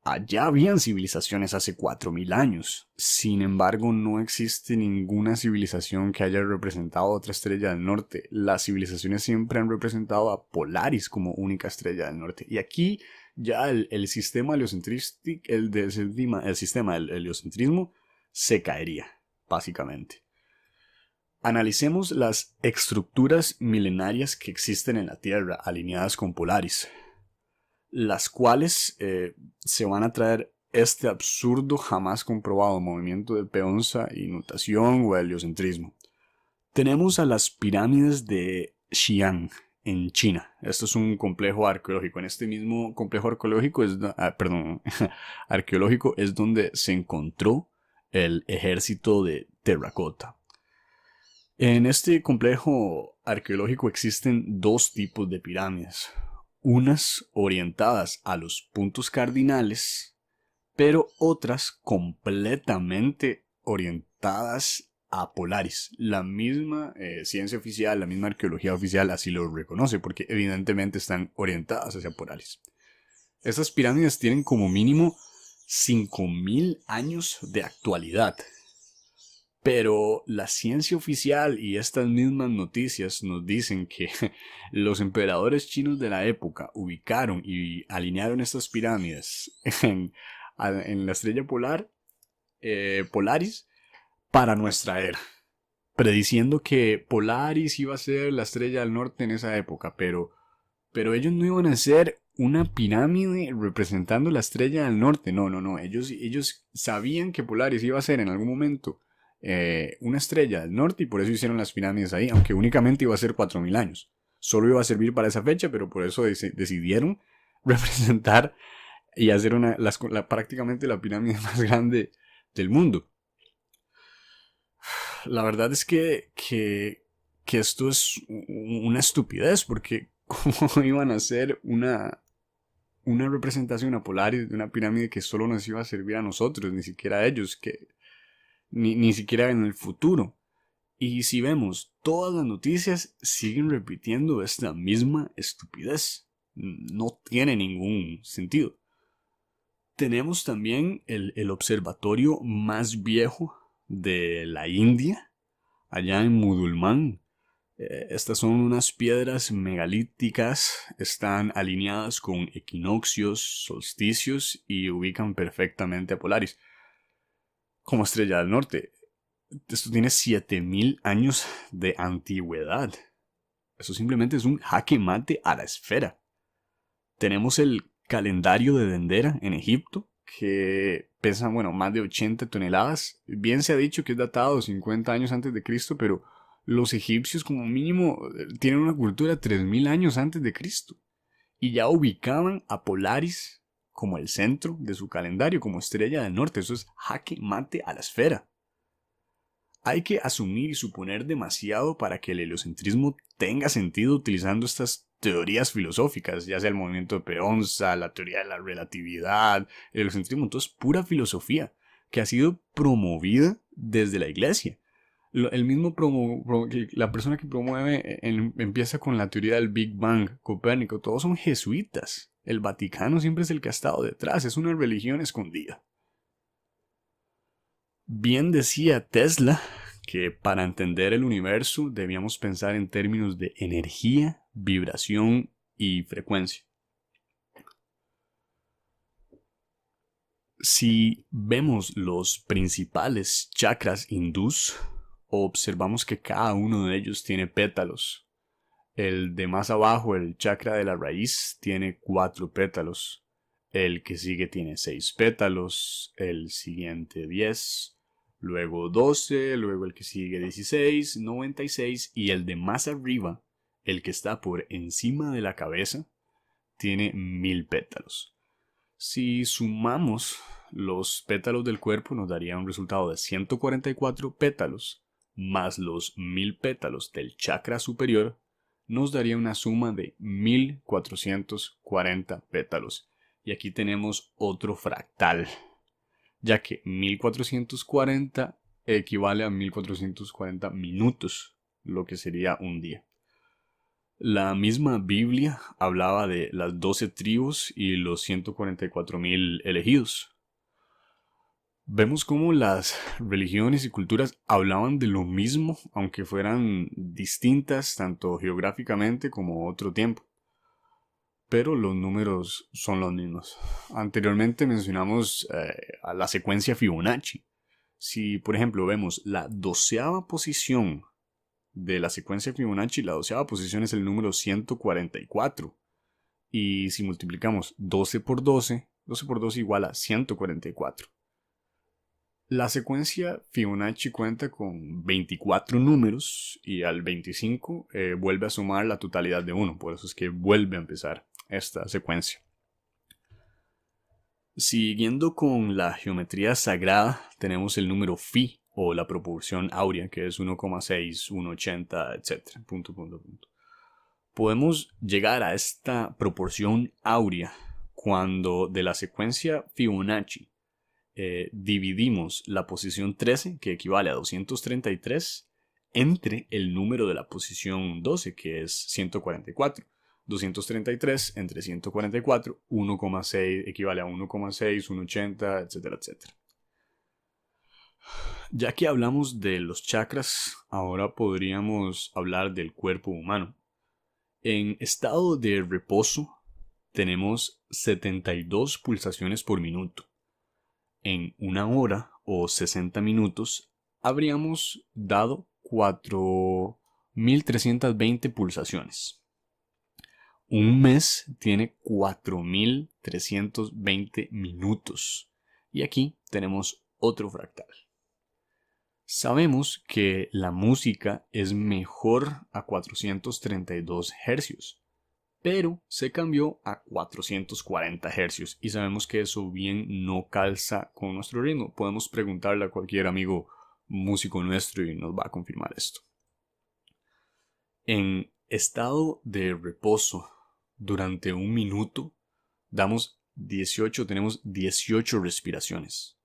allá habían civilizaciones hace 4000 años. Sin embargo, no existe ninguna civilización que haya representado a otra estrella del norte. Las civilizaciones siempre han representado a Polaris como única estrella del norte. Y aquí ya el sistema heliocentrístico, el sistema del heliocentrismo se caería, básicamente. Analicemos las estructuras milenarias que existen en la Tierra alineadas con Polaris, las cuales se van a traer este absurdo jamás comprobado movimiento de peonza y nutación o heliocentrismo. Tenemos a las pirámides de Xi'an en China. Esto es un complejo arqueológico. En este mismo complejo arqueológico arqueológico es donde se encontró el ejército de terracota. En este complejo arqueológico existen dos tipos de pirámides. Unas orientadas a los puntos cardinales, pero otras completamente orientadas a Polaris. La misma ciencia oficial, la misma arqueología oficial así lo reconoce, porque evidentemente están orientadas hacia Polaris. Estas pirámides tienen como mínimo 5000 años de actualidad. Pero la ciencia oficial y estas mismas noticias nos dicen que los emperadores chinos de la época ubicaron y alinearon estas pirámides en la estrella polar, Polaris, para nuestra era, prediciendo que Polaris iba a ser la estrella del norte en esa época, pero ellos no iban a ser una pirámide representando la estrella del norte. No. Ellos sabían que Polaris iba a ser en algún momento una estrella del norte y por eso hicieron las pirámides ahí, aunque únicamente iba a ser 4000 años. Solo iba a servir para esa fecha, pero por eso decidieron representar y hacer prácticamente la pirámide más grande del mundo. La verdad es que esto es una estupidez, porque ¿cómo iban a hacer una representación a Polaris de una pirámide que solo nos iba a servir a nosotros, ni siquiera a ellos, que ni siquiera en el futuro? Y si vemos, todas las noticias siguen repitiendo esta misma estupidez. No tiene ningún sentido. Tenemos también el observatorio más viejo de la India, allá en Mudulmán. Estas son unas piedras megalíticas, están alineadas con equinoccios, solsticios y ubican perfectamente a Polaris como estrella del norte. Esto tiene 7000 años de antigüedad. Eso simplemente es un jaque mate a la esfera. Tenemos el calendario de Dendera en Egipto, que pesa, más de 80 toneladas. Bien se ha dicho que es datado 50 años antes de Cristo, pero los egipcios como mínimo tienen una cultura 3000 años antes de Cristo. Y ya ubicaban a Polaris como el centro de su calendario, como estrella del norte. Eso es jaque mate a la esfera. Hay que asumir y suponer demasiado para que el heliocentrismo tenga sentido utilizando estas teorías filosóficas, ya sea el movimiento de Peonza, la teoría de la relatividad, el heliocentrismo. Entonces, pura filosofía que ha sido promovida desde la iglesia. El mismo la persona que promueve empieza con la teoría del Big Bang, Copérnico, todos son jesuitas. El Vaticano siempre es el que ha estado detrás, es una religión escondida. Bien decía Tesla que para entender el universo debíamos pensar en términos de energía, vibración y frecuencia. Si vemos los principales chakras hindús, observamos que cada uno de ellos tiene pétalos. El de más abajo, el chakra de la raíz, tiene 4 pétalos. El que sigue tiene 6 pétalos, el siguiente 10, luego 12, luego el que sigue 16, 96 y el de más arriba, el que está por encima de la cabeza, tiene 1000 pétalos. Si sumamos los pétalos del cuerpo nos daría un resultado de 144 pétalos más los 1000 pétalos del chakra superior, nos daría una suma de 1440 pétalos. Y aquí tenemos otro fractal, ya que 1440 equivale a 1440 minutos, lo que sería un día. La misma Biblia hablaba de las 12 tribus y los 144.000 elegidos. Vemos cómo las religiones y culturas hablaban de lo mismo, aunque fueran distintas tanto geográficamente como otro tiempo. Pero los números son los mismos. Anteriormente mencionamos a la secuencia Fibonacci. Si, por ejemplo, vemos la 12ª posición de la secuencia Fibonacci, la 12ª posición es el número 144. Y si multiplicamos 12 por 12, 12 por 12 igual a 144. La secuencia Fibonacci cuenta con 24 números y al 25 vuelve a sumar la totalidad de 1, por eso es que vuelve a empezar esta secuencia. Siguiendo con la geometría sagrada, tenemos el número Phi o la proporción áurea, que es 1,6, 1,80, etc. Podemos llegar a esta proporción áurea cuando de la secuencia Fibonacci dividimos la posición 13, que equivale a 233, entre el número de la posición 12, que es 144. 233 entre 144, 1,6 equivale a 1,6, 1,80, etcétera, etcétera. Ya que hablamos de los chakras, ahora podríamos hablar del cuerpo humano. En estado de reposo tenemos 72 pulsaciones por minuto. En una hora o 60 minutos habríamos dado 4.320 pulsaciones. Un mes tiene 4.320 minutos. Y aquí tenemos otro fractal. Sabemos que la música es mejor a 432 hercios, pero se cambió a 440 hercios y sabemos que eso bien no calza con nuestro ritmo. Podemos preguntarle a cualquier amigo músico nuestro y nos va a confirmar esto. En estado de reposo durante un minuto tenemos 18 respiraciones.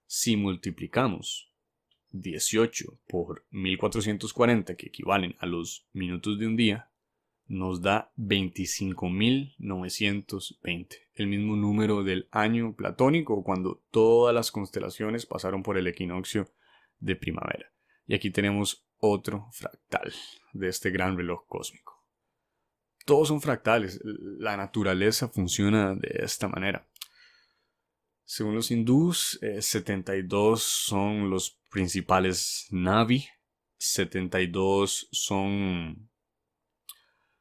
Si multiplicamos 18 por 1440, que equivalen a los minutos de un día, nos da 25.920, el mismo número del año platónico cuando todas las constelaciones pasaron por el equinoccio de primavera. Y aquí tenemos otro fractal de este gran reloj cósmico. Todos son fractales, la naturaleza funciona de esta manera. Según los hindús, 72 son los principales Navi, 72 son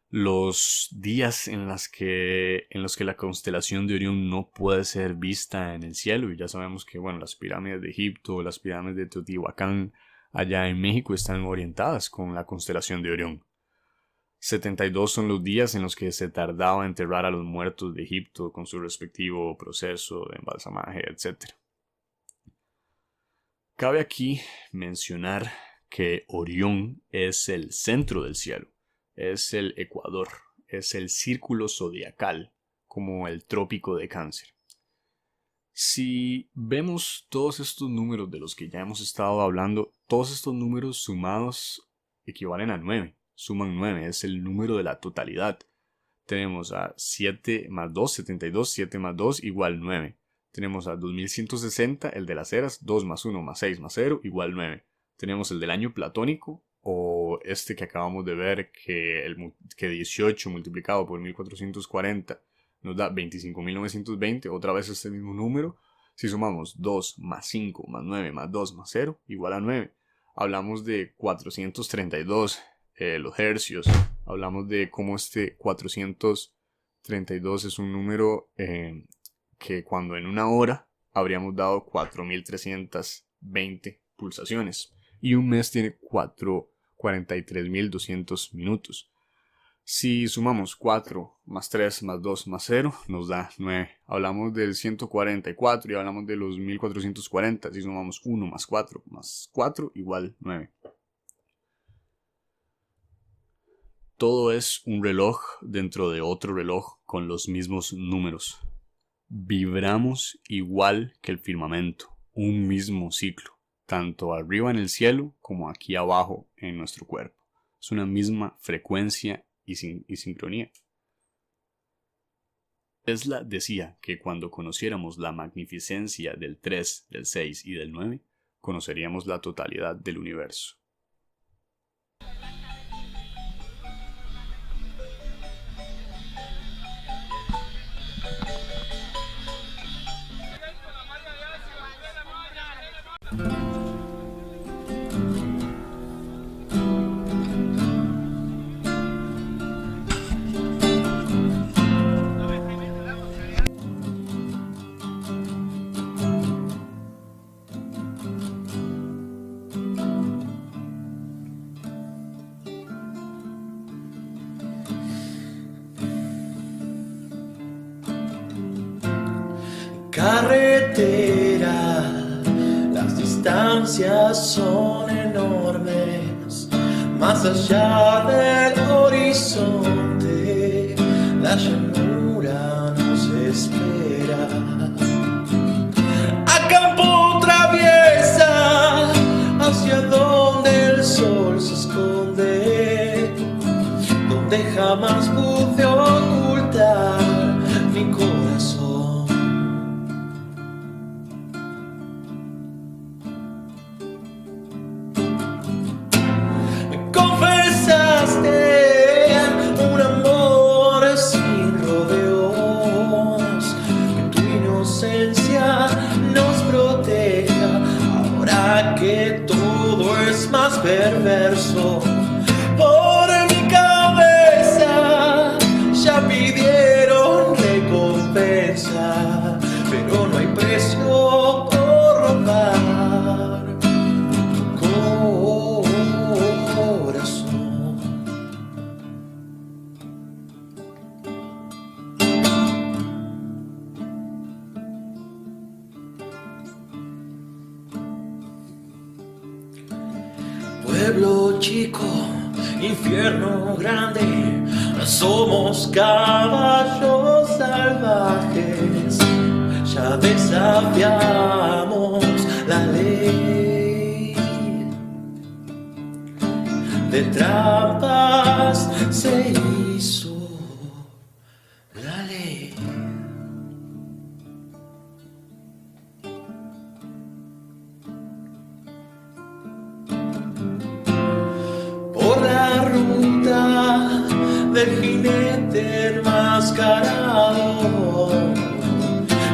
los días en los que la constelación de Orión no puede ser vista en el cielo. Y ya sabemos que las pirámides de Egipto, las pirámides de Teotihuacán, allá en México, están orientadas con la constelación de Orión. 72 son los días en los que se tardaba en enterrar a los muertos de Egipto con su respectivo proceso de embalsamaje, etc. Cabe aquí mencionar que Orión es el centro del cielo, es el ecuador, es el círculo zodiacal, como el trópico de Cáncer. Si vemos todos estos números de los que ya hemos estado hablando, todos estos números sumados equivalen a 9. Suman 9, es el número de la totalidad. Tenemos a 7 más 2, 72, 7 más 2 igual 9. Tenemos a 2160, el de las eras, 2 más 1 más 6 más 0 igual 9. Tenemos el del año platónico, o este que acabamos de ver, que 18 multiplicado por 1440 nos da 25.920, otra vez este mismo número. Si sumamos 2 más 5 más 9 más 2 más 0 igual a 9. Hablamos de 432. Los hercios, hablamos de cómo este 432 es un número que cuando en una hora habríamos dado 4.320 pulsaciones y un mes tiene 43.200 minutos. Si sumamos 4 más 3 más 2 más 0, nos da 9. Hablamos del 144 y hablamos de los 1440. Si sumamos 1 más 4 igual 9. Todo es un reloj dentro de otro reloj con los mismos números. Vibramos igual que el firmamento, un mismo ciclo, tanto arriba en el cielo como aquí abajo en nuestro cuerpo. Es una misma frecuencia y sincronía. Tesla decía que cuando conociéramos la magnificencia del 3, del 6 y del 9, conoceríamos la totalidad del universo. Carretera, las distancias son enormes, más allá del horizonte, la llanura nos espera. A campo traviesa, hacia donde el sol se esconde, donde jamás pude ocultar mi corazón. Un amor sin rodeos, que tu inocencia nos proteja, ahora que todo es más perverso. Por mi cabeza ya pidieron recompensa, pero no hay precio por robar tu corazón. Pueblo chico, infierno grande, somos caballos salvajes, ya desafiamos la ley. De trampas se hizo la ley. Por la ruta del jinete enmascarado,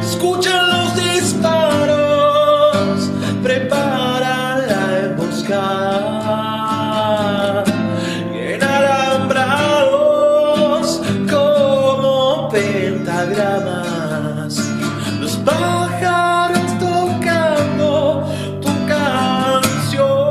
escuchan los disparos, preparan la emboscada, en alambrados como pentagramas, los pájaros tocando tu canción.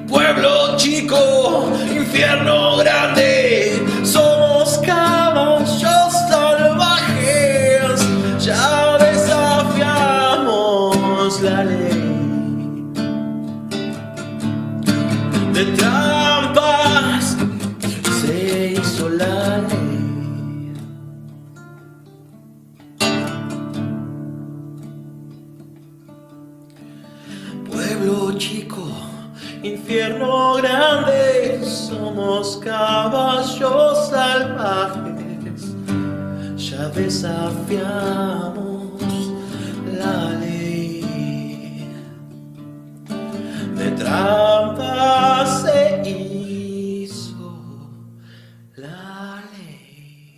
Pueblo chico, infierno grande, somos caballos salvajes, ya desafiamos la ley. De trampas se hizo la ley. Pueblo chico, infierno grande, somos caballos salvajes, ya desafiamos la ley. De trampas se hizo la ley.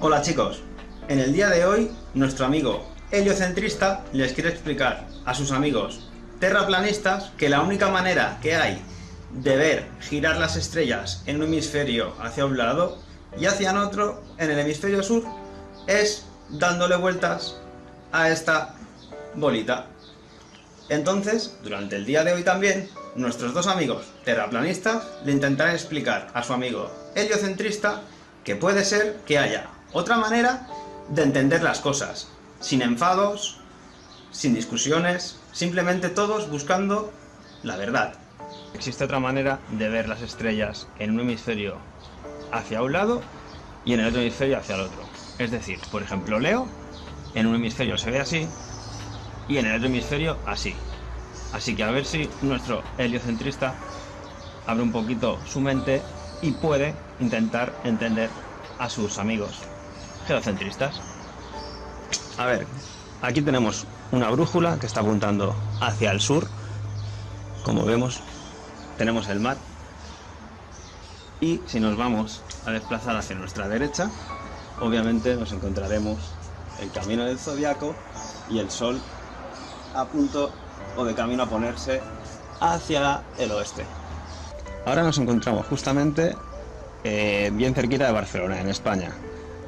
Hola chicos, en el día de hoy nuestro amigo heliocentrista les quiere explicar a sus amigos terraplanistas que la única manera que hay de ver girar las estrellas en un hemisferio hacia un lado y hacia otro, en el hemisferio sur, es dándole vueltas a esta bolita. Entonces, durante el día de hoy también, nuestros dos amigos terraplanistas le intentarán explicar a su amigo heliocentrista que puede ser que haya otra manera de entender las cosas, sin enfados, sin discusiones, simplemente todos buscando la verdad. Existe otra manera de ver las estrellas en un hemisferio hacia un lado y en el otro hemisferio hacia el otro. Es decir, por ejemplo, Leo en un hemisferio se ve así y en el otro hemisferio así. Así que a ver si nuestro heliocentrista abre un poquito su mente y puede intentar entender a sus amigos geocentristas. A ver, aquí tenemos una brújula que está apuntando hacia el sur. Como vemos, tenemos el mar. Y si nos vamos a desplazar hacia nuestra derecha, obviamente nos encontraremos el camino del zodiaco y el sol a punto o de camino a ponerse hacia el oeste. Ahora nos encontramos justamente bien cerquita de Barcelona, en España.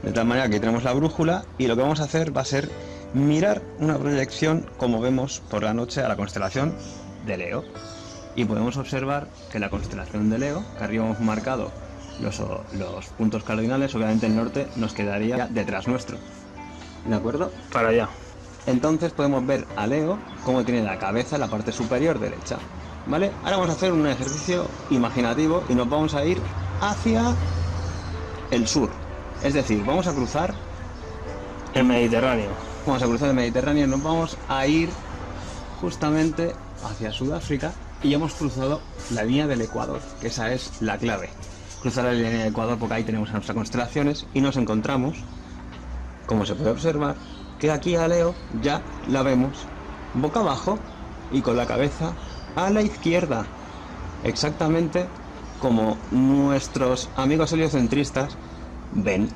De tal manera que aquí tenemos la brújula y lo que vamos a hacer va a ser mirar una proyección, como vemos por la noche, a la constelación de Leo. Y podemos observar que la constelación de Leo, que arriba hemos marcado los puntos cardinales, obviamente el norte nos quedaría detrás nuestro. ¿De acuerdo? Para allá. Entonces podemos ver a Leo cómo tiene la cabeza en la parte superior derecha. ¿Vale? Ahora vamos a hacer un ejercicio imaginativo y nos vamos a ir hacia el sur. Es decir, vamos a cruzar El Mediterráneo. Vamos a cruzar el Mediterráneo y nos vamos a ir justamente hacia Sudáfrica y hemos cruzado la línea del Ecuador, que esa es la clave. Cruzar la línea del Ecuador porque ahí tenemos nuestras constelaciones y nos encontramos, como se puede observar, que aquí a Leo ya la vemos boca abajo y con la cabeza a la izquierda, exactamente como nuestros amigos heliocentristas ven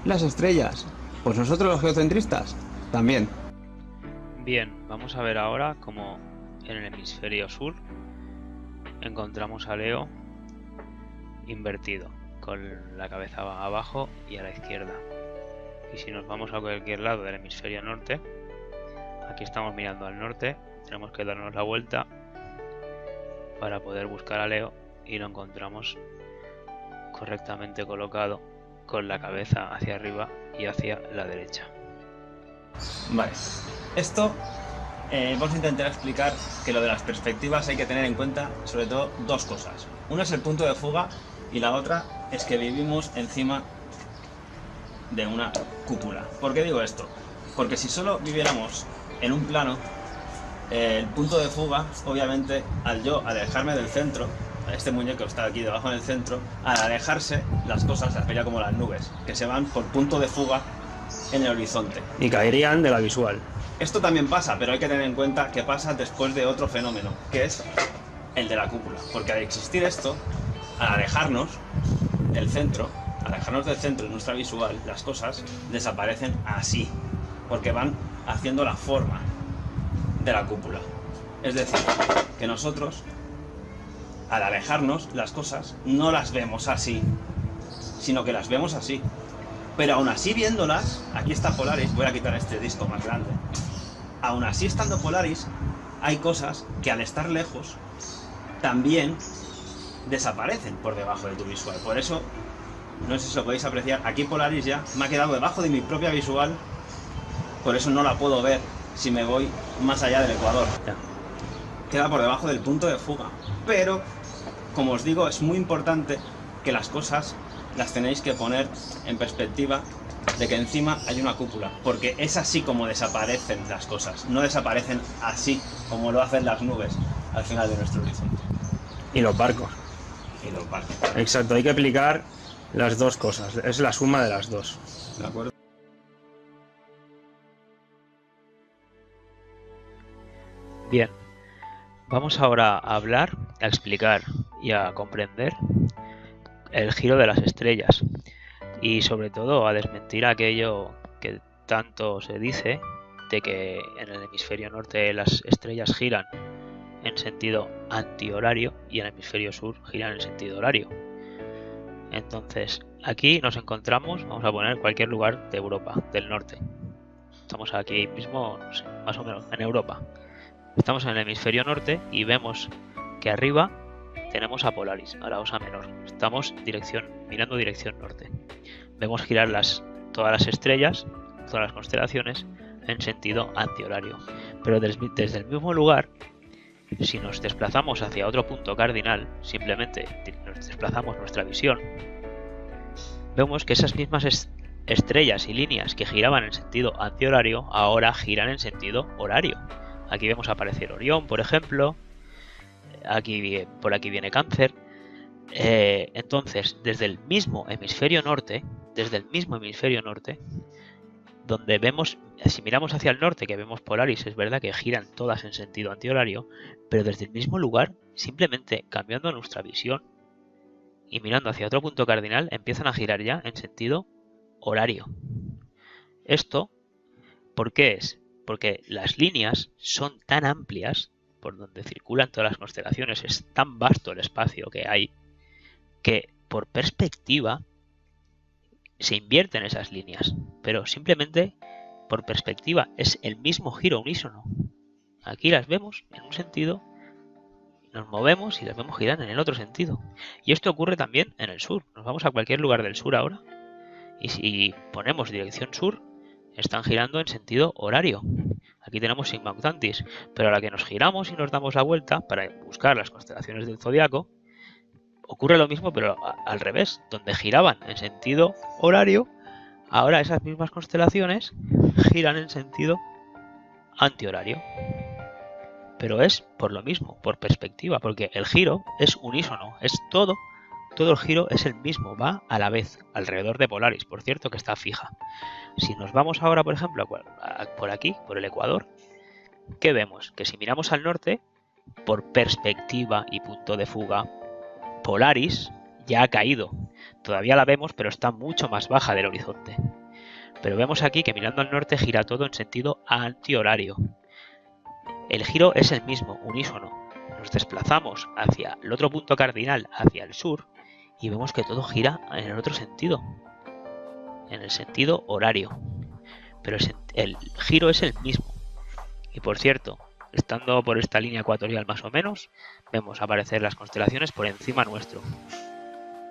las estrellas. Pues nosotros los geocentristas también. Bien, vamos a ver ahora cómo en el hemisferio sur encontramos a Leo invertido, con la cabeza abajo y a la izquierda. Y si nos vamos a cualquier lado del hemisferio norte, aquí estamos mirando al norte, tenemos que darnos la vuelta para poder buscar a Leo y lo encontramos correctamente colocado con la cabeza hacia arriba y hacia la derecha. Vale, esto vamos a intentar explicar que lo de las perspectivas hay que tener en cuenta sobre todo dos cosas. Una es el punto de fuga y la otra es que vivimos encima de una cúpula. ¿Por qué digo esto? Porque si solo viviéramos en un plano, el punto de fuga, obviamente, al yo alejarme del centro, este muñeco está aquí debajo en el centro, al alejarse, las cosas las vería como las nubes, que se van por punto de fuga en el horizonte. Y caerían de la visual. Esto también pasa, pero hay que tener en cuenta que pasa después de otro fenómeno, que es el de la cúpula. Porque al existir esto, al alejarnos del centro, de nuestra visual, las cosas desaparecen así, porque van haciendo la forma de la cúpula. Es decir, que nosotros, al alejarnos, las cosas no las vemos así, sino que las vemos así. Pero aún así viéndolas, aquí está Polaris, voy a quitar este disco más grande. Aún así estando Polaris, hay cosas que al estar lejos también desaparecen por debajo de tu visual. Por eso, no sé si lo podéis apreciar, aquí Polaris ya me ha quedado debajo de mi propia visual, por eso no la puedo ver si me voy más allá del ecuador. Queda por debajo del punto de fuga. Pero, como os digo, es muy importante que las cosas las tenéis que poner en perspectiva de que encima hay una cúpula, porque es así como desaparecen las cosas, no desaparecen así como lo hacen las nubes al final de nuestro horizonte. Y los barcos. Y los barcos. Exacto, hay que aplicar las dos cosas, es la suma de las dos. ¿De acuerdo? Bien, vamos ahora a hablar, a explicar y a comprender el giro de las estrellas y sobre todo a desmentir aquello que tanto se dice de que en el hemisferio norte las estrellas giran en sentido antihorario y en el hemisferio sur giran en sentido horario. Entonces, aquí nos encontramos, vamos a poner cualquier lugar de Europa, del norte. Estamos aquí mismo, no sé, más o menos, en Europa. Estamos en el hemisferio norte y vemos que arriba tenemos a Polaris, a la Osa Menor. Estamos mirando dirección norte. Vemos girar todas las estrellas, todas las constelaciones, en sentido antihorario. Pero desde el mismo lugar, si nos desplazamos hacia otro punto cardinal, simplemente nos desplazamos nuestra visión, vemos que esas mismas estrellas y líneas que giraban en sentido antihorario ahora giran en sentido horario. Aquí vemos aparecer Orión, por ejemplo. Por aquí viene Cáncer. Entonces, desde el mismo hemisferio norte, donde vemos, si miramos hacia el norte, que vemos Polaris, es verdad que giran todas en sentido antihorario, pero desde el mismo lugar, simplemente cambiando nuestra visión y mirando hacia otro punto cardinal, empiezan a girar ya en sentido horario. Esto, ¿por qué es? Porque las líneas son tan amplias por donde circulan todas las constelaciones, es tan vasto el espacio que hay, que por perspectiva se invierten esas líneas, pero simplemente por perspectiva es el mismo giro unísono. Aquí las vemos en un sentido, nos movemos y las vemos girando en el otro sentido. Y esto ocurre también en el sur. Nos vamos a cualquier lugar del sur ahora y si ponemos dirección sur, están girando en sentido horario. Aquí tenemos Sigma Octantis, pero a la que nos giramos y nos damos la vuelta para buscar las constelaciones del zodiaco, ocurre lo mismo, pero al revés. Donde giraban en sentido horario, ahora esas mismas constelaciones giran en sentido antihorario. Pero es por lo mismo, por perspectiva, porque el giro es unísono, es todo el giro es el mismo, va a la vez, alrededor de Polaris, por cierto que está fija. Si nos vamos ahora, por ejemplo, por aquí, por el ecuador, ¿qué vemos? Que si miramos al norte, por perspectiva y punto de fuga, Polaris ya ha caído. Todavía la vemos, pero está mucho más baja del horizonte. Pero vemos aquí que mirando al norte gira todo en sentido antihorario. El giro es el mismo, unísono. Nos desplazamos hacia el otro punto cardinal, hacia el sur, y vemos que todo gira en el otro sentido, en el sentido horario. Pero el giro es el mismo. Y por cierto, estando por esta línea ecuatorial más o menos, vemos aparecer las constelaciones por encima nuestro.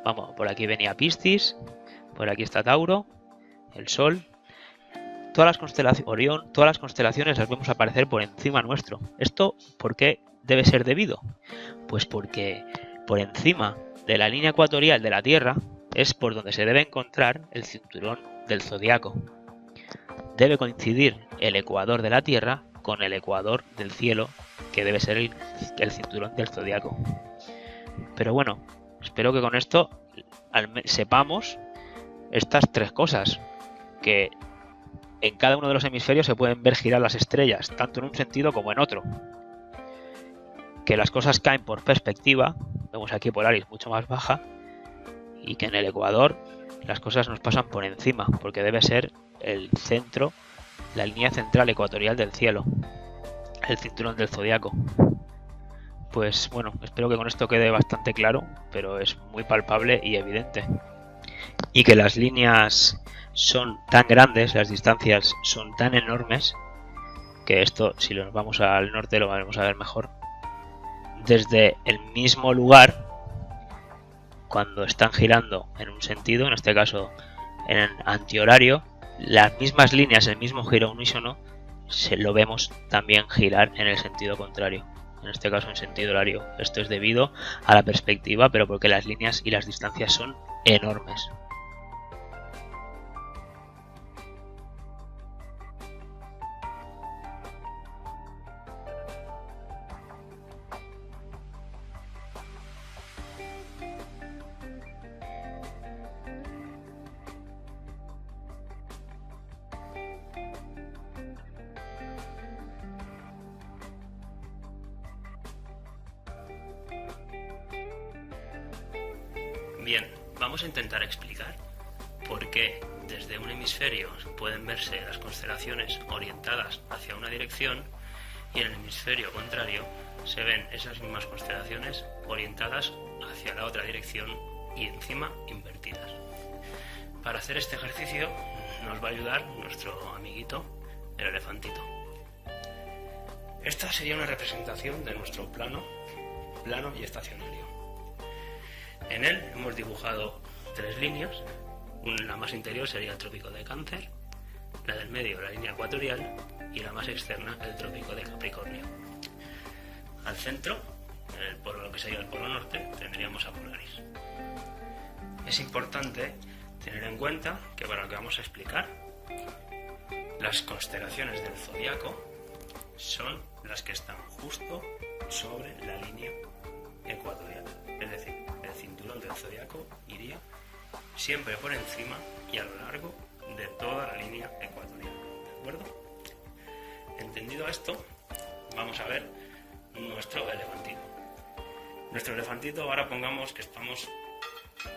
Vamos, por aquí venía Piscis, por aquí está Tauro, el Sol. Todas las constelaciones, Orión, todas las constelaciones las vemos aparecer por encima nuestro. ¿Esto por qué debe ser debido? Pues porque por encima de la línea ecuatorial de la Tierra es por donde se debe encontrar el cinturón del zodiaco. Debe coincidir el ecuador de la Tierra con el ecuador del cielo, que debe ser el cinturón del zodiaco. Pero bueno, espero que con esto sepamos estas tres cosas, que en cada uno de los hemisferios se pueden ver girar las estrellas, tanto en un sentido como en otro. Que las cosas caen por perspectiva, vemos aquí Polaris mucho más baja, y que en el ecuador las cosas nos pasan por encima, porque debe ser el centro, la línea central ecuatorial del cielo, el cinturón del zodiaco. Pues bueno, espero que con esto quede bastante claro, pero es muy palpable y evidente. Y que las líneas son tan grandes, las distancias son tan enormes, que esto, si nos vamos al norte, lo vamos a ver mejor. Desde el mismo lugar, cuando están girando en un sentido, en este caso en antihorario, las mismas líneas, el mismo giro unísono, lo vemos también girar en el sentido contrario, en este caso en sentido horario. Esto es debido a la perspectiva, pero porque las líneas y las distancias son enormes. Bien, vamos a intentar explicar por qué desde un hemisferio pueden verse las constelaciones orientadas hacia una dirección y en el hemisferio contrario se ven esas mismas constelaciones orientadas hacia la otra dirección y encima invertidas. Para hacer este ejercicio nos va a ayudar nuestro amiguito, el elefantito. Esta sería una representación de nuestro plano y estacionario. En él hemos dibujado 3 líneas. La más interior sería el trópico de Cáncer, la del medio la línea ecuatorial y la más externa el trópico de Capricornio. Al centro, lo que sería el polo norte, tendríamos a Polaris. Es importante tener en cuenta que para lo que vamos a explicar, las constelaciones del zodiaco son las que están justo sobre la línea ecuatorial. Es decir, el cinturón del zodiaco iría siempre por encima y a lo largo de toda la línea ecuatorial. ¿De acuerdo? Entendido esto, vamos a ver nuestro elefantito. Nuestro elefantito, ahora pongamos que estamos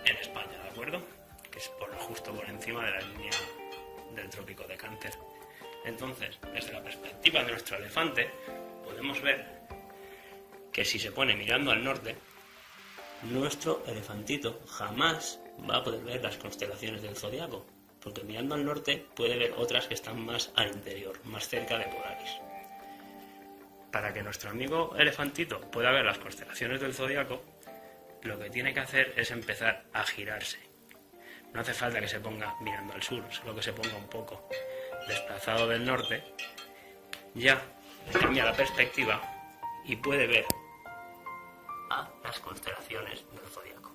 en España, ¿de acuerdo? Que es justo por encima de la línea del trópico de Cáncer. Entonces, desde la perspectiva de nuestro elefante, podemos ver que si se pone mirando al norte, nuestro elefantito jamás va a poder ver las constelaciones del zodiaco, porque mirando al norte puede ver otras que están más al interior, más cerca de Polaris. Para que nuestro amigo elefantito pueda ver las constelaciones del zodiaco, lo que tiene que hacer es empezar a girarse. No hace falta que se ponga mirando al sur, solo que se ponga un poco desplazado del norte, ya cambia la perspectiva y puede ver a las constelaciones del zodiaco.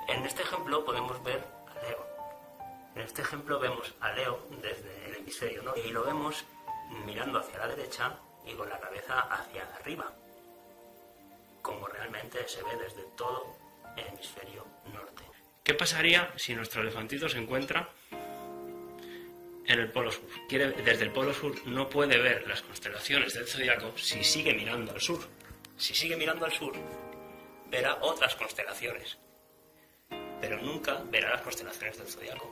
En este ejemplo podemos ver a Leo. En este ejemplo vemos a Leo desde el hemisferio norte y lo vemos mirando hacia la derecha y con la cabeza hacia arriba, como realmente se ve desde todo el hemisferio norte. ¿Qué pasaría si nuestro elefantito se encuentra en el polo sur? Desde el polo sur no puede ver las constelaciones del zodiaco si sigue mirando al sur. Si sigue mirando al sur, verá otras constelaciones, pero nunca verá las constelaciones del zodiaco.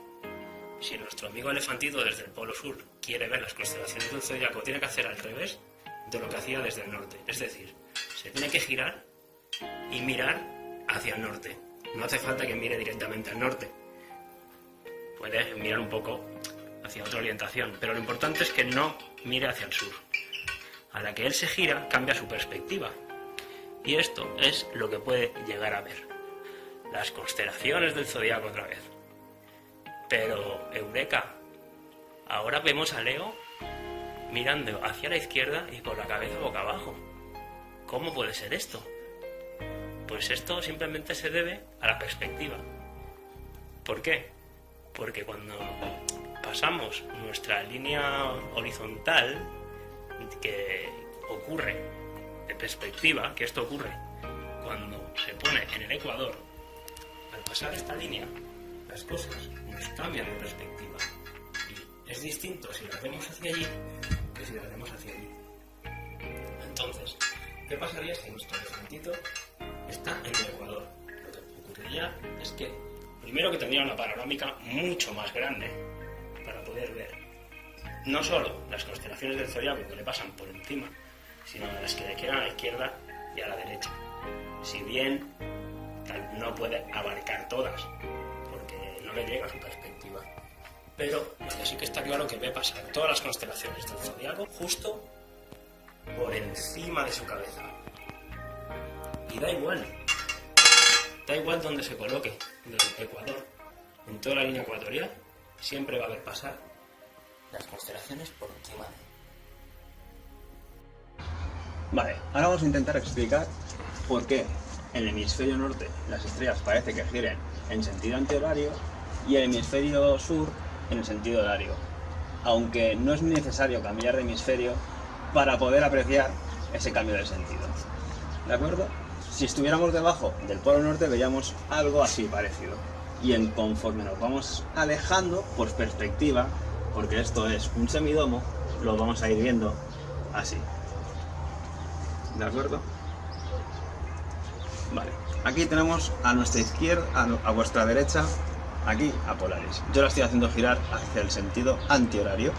Si nuestro amigo elefantito desde el polo sur quiere ver las constelaciones del zodiaco, tiene que hacer al revés de lo que hacía desde el norte. Es decir, se tiene que girar y mirar hacia el norte. No hace falta que mire directamente al norte. Puede mirar un poco hacia otra orientación, pero lo importante es que no mire hacia el sur. A la que él se gira, cambia su perspectiva. Y esto es lo que puede llegar a ver. Las constelaciones del zodiaco otra vez. Pero, eureka, ahora vemos a Leo mirando hacia la izquierda y con la cabeza boca abajo. ¿Cómo puede ser esto? Pues esto simplemente se debe a la perspectiva. ¿Por qué? Porque cuando pasamos nuestra línea horizontal, que ocurre de perspectiva, que esto ocurre cuando se pone en el ecuador, al pasar esta línea, las cosas nos cambian de perspectiva. Y es distinto si las vemos hacia allí que si las vemos hacia allí. Entonces, ¿qué pasaría si nuestro elefantito está en el ecuador? Lo que ocurriría es que, primero, que tendría una panorámica mucho más grande para poder ver no solo las constelaciones del zodiaco que le pasan por encima, sino las que le quedan a la izquierda y a la derecha. Si bien no puede abarcar todas, porque no le llega a su perspectiva, pero lo que sí que está claro que ve pasar todas las constelaciones del zodiaco justo por encima de su cabeza. Y da igual donde se coloque del ecuador, en toda la línea ecuatorial, siempre va a ver pasar las constelaciones por encima de él. Vale, ahora vamos a intentar explicar por qué en el hemisferio norte las estrellas parece que giren en sentido antihorario y el hemisferio sur en el sentido horario, aunque no es necesario cambiar de hemisferio para poder apreciar ese cambio de sentido. ¿De acuerdo? Si estuviéramos debajo del polo norte veríamos algo así parecido, y conforme nos vamos alejando por perspectiva, porque esto es un semidomo, lo vamos a ir viendo así. ¿De acuerdo? Vale, aquí tenemos a nuestra izquierda, a vuestra derecha, aquí a Polaris. Yo la estoy haciendo girar hacia el sentido antihorario,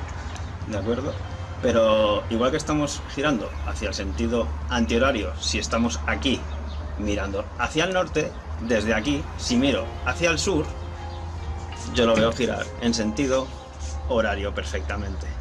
¿de acuerdo? Pero igual que estamos girando hacia el sentido antihorario, si estamos aquí mirando hacia el norte, desde aquí, si miro hacia el sur, yo lo veo girar en sentido horario perfectamente.